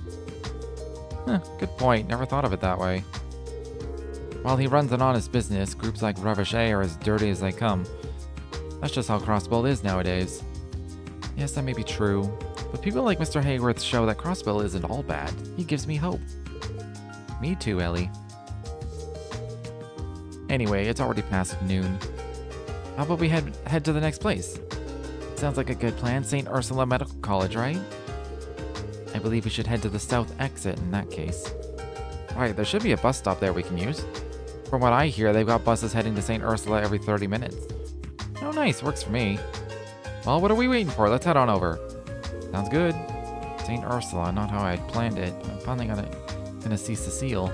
Good point. Never thought of it that way. While he runs an honest business, groups like Revochet are as dirty as they come. That's just how Crossbill is nowadays. Yes, that may be true. But people like Mr. Hayworth show that Crossbill isn't all bad. He gives me hope. Me too, Ellie. Anyway, it's already past noon. How about we head to the next place? Sounds like a good plan. St. Ursula Medical College, right? I believe we should head to the south exit in that case. Right, there should be a bus stop there we can use. From what I hear, they've got buses heading to St. Ursula every 30 minutes. Oh, nice. Works for me. Well, what are we waiting for? Let's head on over. Sounds good. St. Ursula, not how I had planned it. I'm finally gonna see Cecile.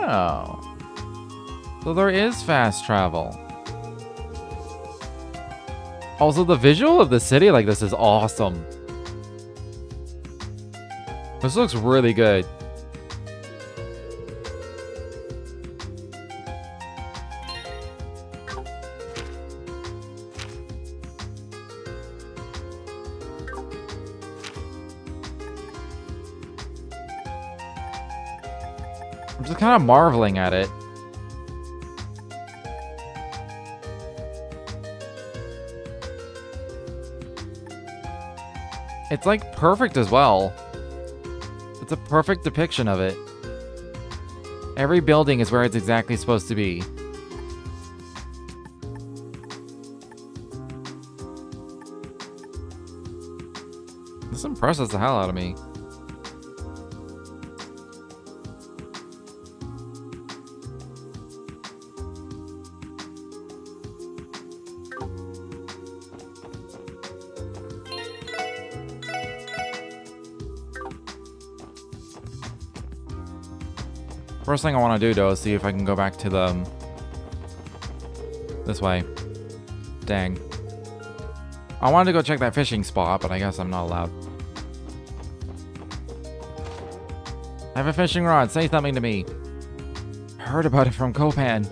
Oh. So there is fast travel. Also, the visual of the city like this is awesome. This looks really good. I'm just kind of marveling at it. It's like perfect as well. It's a perfect depiction of it. Every building is where it's exactly supposed to be. This impresses the hell out of me. First thing I want to do, though, is see if I can go back to the... this way. Dang. I wanted to go check that fishing spot, but I guess I'm not allowed. I have a fishing rod. Say something to me. I heard about it from Copan.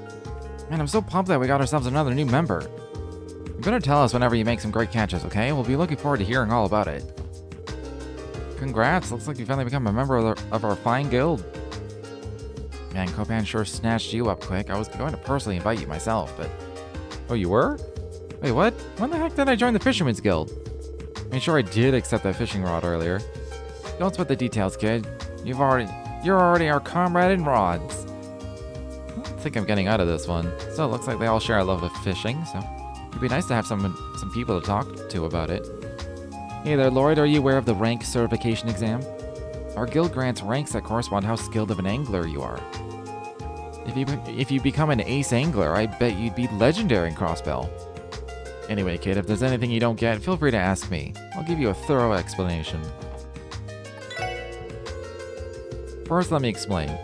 Man, I'm so pumped that we got ourselves another new member. You better tell us whenever you make some great catches, okay? We'll be looking forward to hearing all about it. Congrats. Looks like you finally become a member of our fine guild. Man, Copan sure snatched you up quick. I was going to personally invite you myself, but... Oh, you were? Wait, what? When the heck did I join the Fisherman's Guild? I mean, sure I did accept that fishing rod earlier. Don't sweat the details, kid. You're already our comrade in rods. I don't think I'm getting out of this one. So it looks like they all share a love of fishing, so... It'd be nice to have some people to talk to about it. Hey there, Lloyd. Are you aware of the rank certification exam? Our guild grants ranks that correspond to how skilled of an angler you are. If you become an ace angler, I bet you'd be legendary in Crossbell. Anyway, kid, if there's anything you don't get, feel free to ask me. I'll give you a thorough explanation. First, let me explain.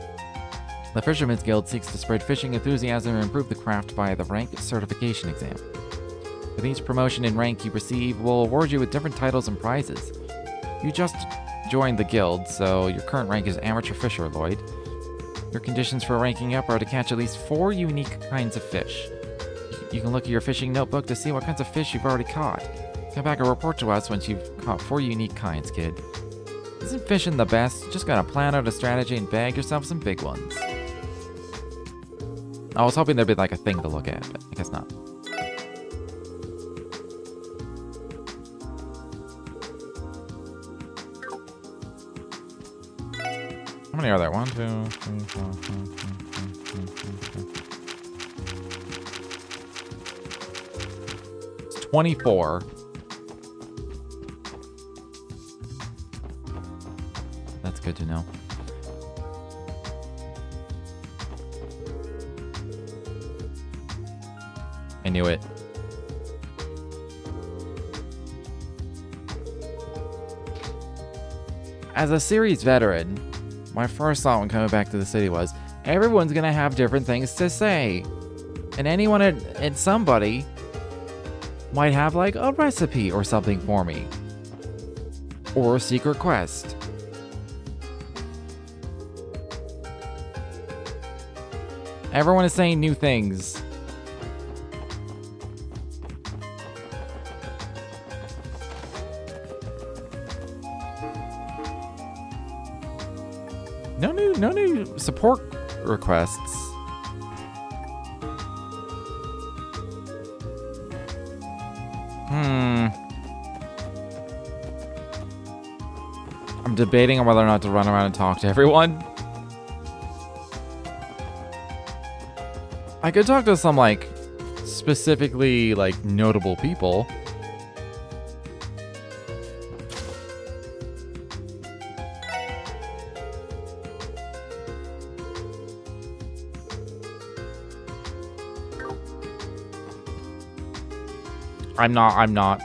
The Fisherman's Guild seeks to spread fishing enthusiasm and improve the craft by the rank certification exam. With each promotion in rank you receive, we'll award you with different titles and prizes. You just joined the guild, so your current rank is Amateur Fisher, Lloyd. Your conditions for ranking up are to catch at least 4 unique kinds of fish. You can look at your fishing notebook to see what kinds of fish you've already caught. Come back and report to us once you've caught 4 unique kinds, kid. Isn't fishing the best? You just gotta plan out a strategy and bag yourself some big ones. I was hoping there'd be like a thing to look at, but I guess not. How many are there? 1, 2, 3, 4, 5, 6, 7, 8. It's 24. That's good to know. I knew it. As a series veteran, my first thought when coming back to the city was, everyone's gonna have different things to say. And anyone and somebody might have like a recipe or something for me. Or a secret quest. Everyone is saying new things. No new support requests. I'm debating on whether or not to run around and talk to everyone. I could talk to some, like, specifically, like, notable people. I'm not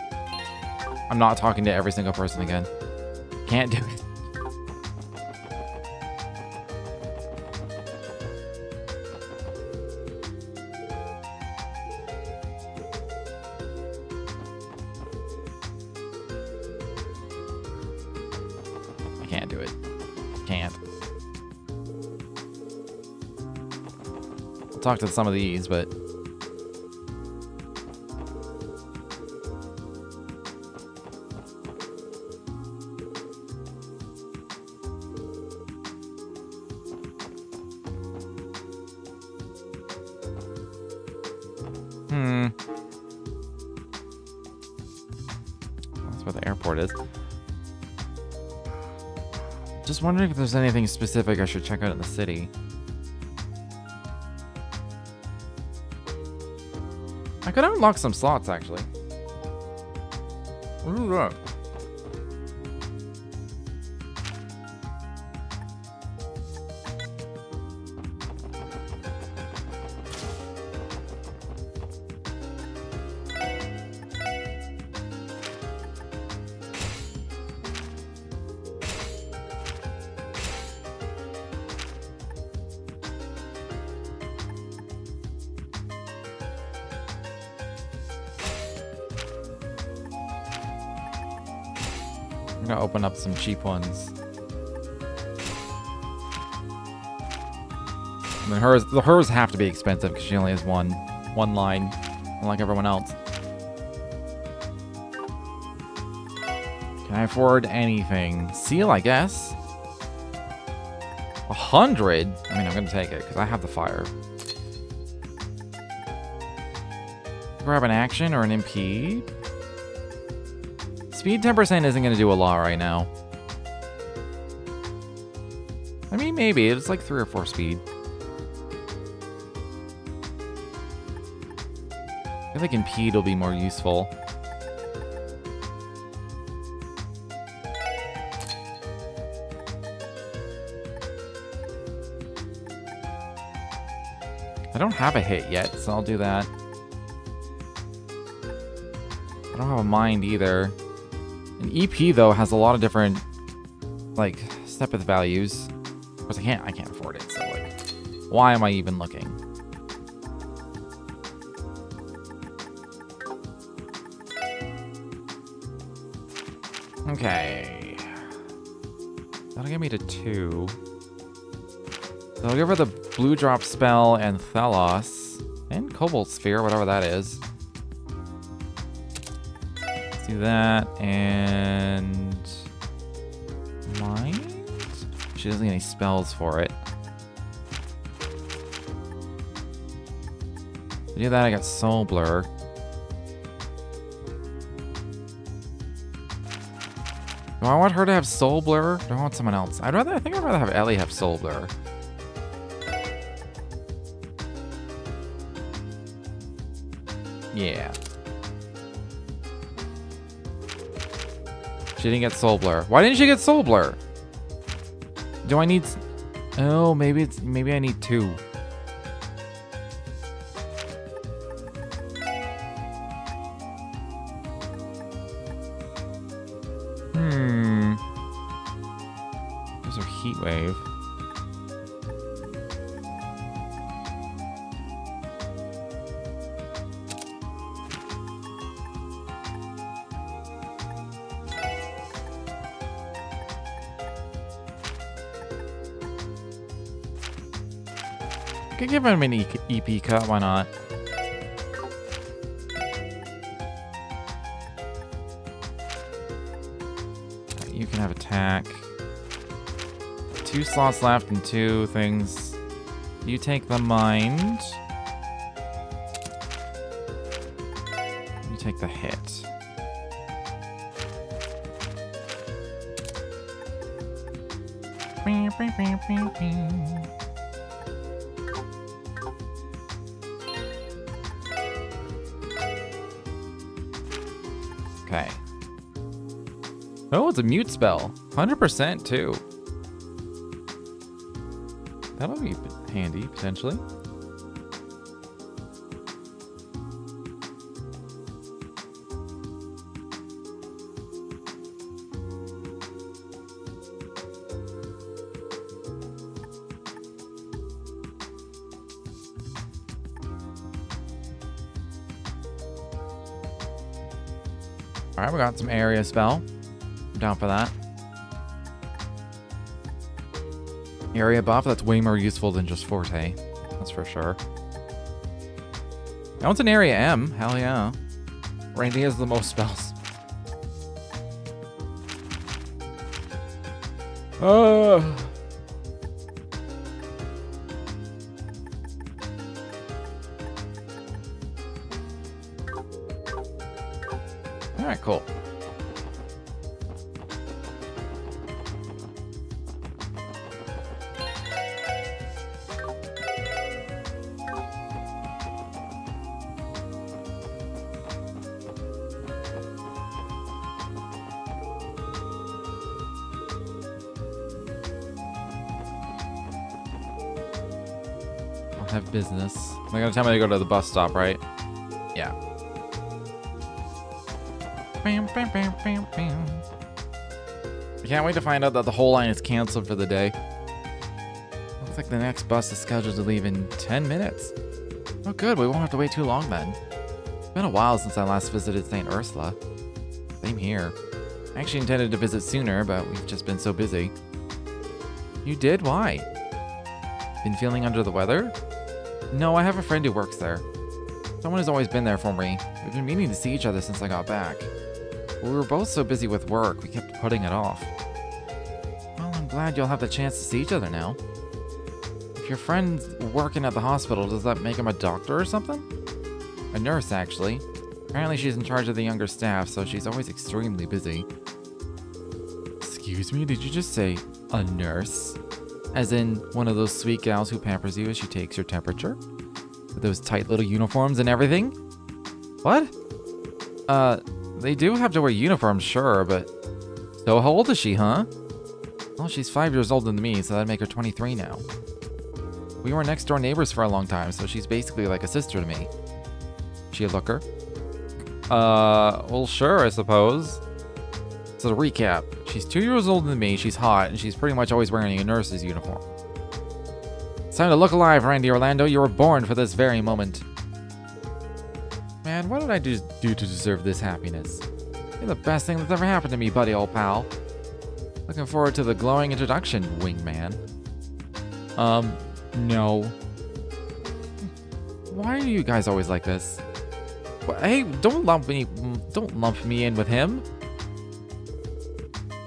talking to every single person again. Can't do it. I can't do it. Can't. I'll talk to some of these, but... That's where the airport is. Just wondering if there's anything specific I should check out in the city. I could unlock some slots, actually. What is that? I'm gonna open up some cheap ones. I mean, hers have to be expensive because she only has one line, unlike everyone else. Can I afford anything? Seal, I guess. 100? I mean, I'm gonna take it because I have the fire. Grab an action or an impede. Speed 10% isn't going to do a lot right now. I mean, maybe. It's like 3 or 4 speed. I feel like impede will be more useful. I don't have a hit yet, so I'll do that. I don't have a mind either. An EP, though, has a lot of different, like, step-with values. Of course, I can't afford it, so, like, why am I even looking? Okay. That'll get me to 2. So I'll give her the blue drop spell and TLoH. And Cobalt Sphere, whatever that is. Do that, and... Mine? She doesn't get any spells for it. To do that, I got Soul Blur. Do I want her to have Soul Blur? Or do I want someone else? I think I'd rather have Ellie have Soul Blur. Yeah. She didn't get Soul Blur. Why didn't she get Soul Blur? Do I need... Oh, maybe I need 2. There's a Heat Wave. I could give him an EP cut, why not? You can have attack. 2 slots left and 2 things. You take the mind. You take the hit. Okay. Oh, it's a mute spell. 100% too. That'll be handy, potentially. Alright, we got some area spell. I'm down for that. Area buff, that's way more useful than just Forte. That's for sure. That one's an area M. Hell yeah. Randy has the most spells. Alright, cool. Have business. They're gonna tell me to go to the bus stop, right? Yeah. Bam, bam, bam, bam, bam. I can't wait to find out that the whole line is canceled for the day. Looks like the next bus is scheduled to leave in 10 minutes. Oh good, we won't have to wait too long then. It's been a while since I last visited St. Ursula. Same here. I actually intended to visit sooner, but we've just been so busy. You did? Why? Been feeling under the weather? No, I have a friend who works there. Someone has always been there for me. We've been meaning to see each other since I got back. But we were both so busy with work, we kept putting it off. Well, I'm glad you'll have the chance to see each other now. If your friend's working at the hospital, does that make him a doctor or something? A nurse, actually. Apparently she's in charge of the younger staff, so she's always extremely busy. Excuse me, did you just say a nurse? As in, one of those sweet gals who pampers you as she takes your temperature? With those tight little uniforms and everything? What? They do have to wear uniforms, sure, but... So how old is she, huh? Well, she's 5 years older than me, so that'd make her 23 now. We were next door neighbors for a long time, so she's basically like a sister to me. She a looker? Well, sure, I suppose. So to recap, she's 2 years older than me, she's hot, and she's pretty much always wearing a nurse's uniform. It's time to look alive, Randy Orlando. You were born for this very moment. Man, what did I do to deserve this happiness? You're the best thing that's ever happened to me, buddy, old pal. Looking forward to the glowing introduction, wingman. No. Why are you guys always like this? Hey, don't lump me in with him.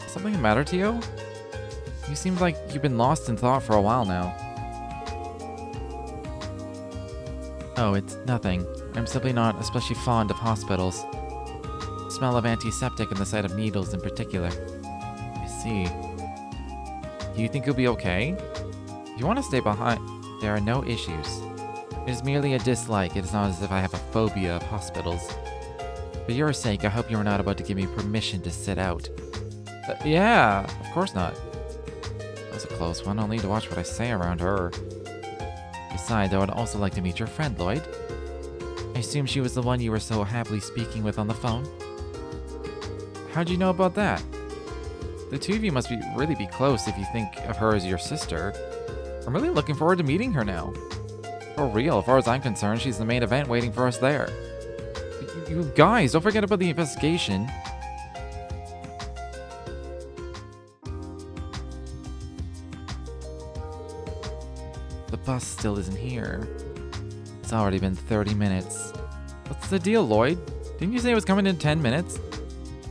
Something matter to you? You seem like you've been lost in thought for a while now. Oh, it's nothing. I'm simply not especially fond of hospitals. The smell of antiseptic and the sight of needles in particular. I see. Do you think you'll be okay? If you want to stay behind, there are no issues. It is merely a dislike. It is not as if I have a phobia of hospitals. For your sake, I hope you are not about to give me permission to sit out. Yeah, of course not. That was a close one. I'll need to watch what I say around her. Besides, I would also like to meet your friend, Lloyd. I assume she was the one you were so happily speaking with on the phone? How'd you know about that? The two of you must really be close if you think of her as your sister. I'm really looking forward to meeting her now. For real, as far as I'm concerned, she's the main event waiting for us there. You guys, don't forget about the investigation. The bus still isn't here. It's already been 30 minutes. What's the deal, Lloyd? Didn't you say it was coming in 10 minutes?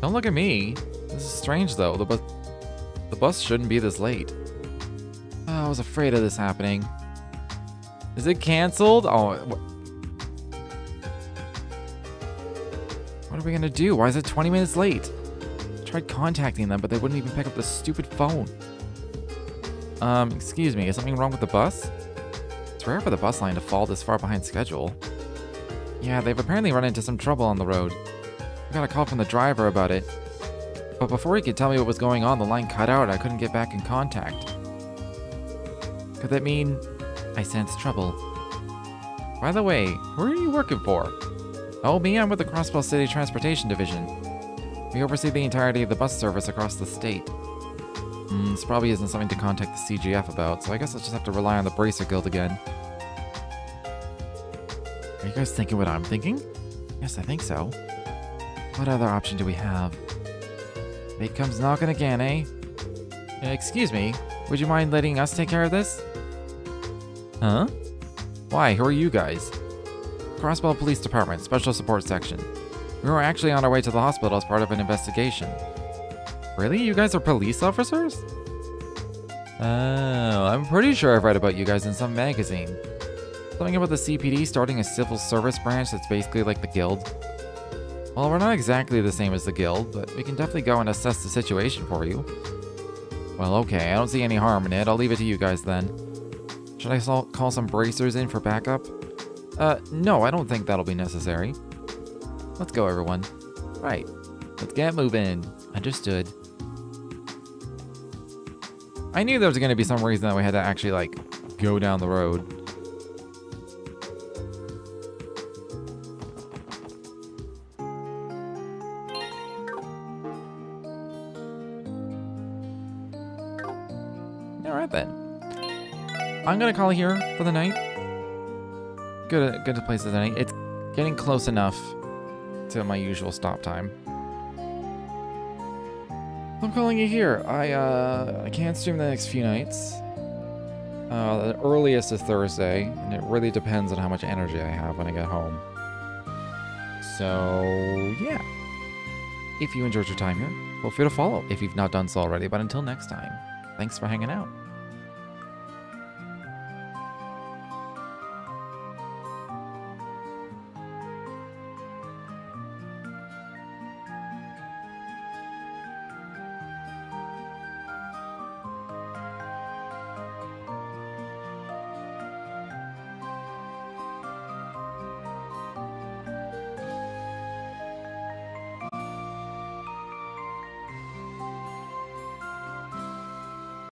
Don't look at me. This is strange, though. The bus shouldn't be this late. Oh, I was afraid of this happening. Is it canceled? Oh, what are we gonna do? Why is it 20 minutes late? I tried contacting them, but they wouldn't even pick up the stupid phone. Excuse me, is something wrong with the bus? It's rare for the bus line to fall this far behind schedule. Yeah, they've apparently run into some trouble on the road. I got a call from the driver about it. But before he could tell me what was going on, the line cut out. I couldn't get back in contact. Could that mean I sense trouble? By the way, who are you working for? Oh, me? I'm with the Crossbell City Transportation Division. We oversee the entirety of the bus service across the state. This probably isn't something to contact the CGF about, so I guess I'll just have to rely on the Bracer Guild again. Are you guys thinking what I'm thinking? Yes, I think so. What other option do we have? Fate comes knocking again, eh? Excuse me, would you mind letting us take care of this? Huh? Why? Who are you guys? Crossbell Police Department, Special Support Section. We were actually on our way to the hospital as part of an investigation. Really? You guys are police officers? Oh, I'm pretty sure I've read about you guys in some magazine. Something about the CPD starting a civil service branch that's basically like the guild. Well, we're not exactly the same as the guild, but we can definitely go and assess the situation for you. Well, okay, I don't see any harm in it. I'll leave it to you guys then. Should I call some bracers in for backup? No, I don't think that'll be necessary. Let's go, everyone. Right, let's get moving. Understood. I knew there was going to be some reason that we had to actually, like, go down the road. Alright then. I'm gonna call it here for the night. Good place for the night. It's getting close enough to my usual stop time. I'm calling it here. I can't stream the next few nights. The earliest is Thursday, and it really depends on how much energy I have when I get home. So, yeah. If you enjoyed your time here, feel free to follow if you've not done so already. But until next time, thanks for hanging out.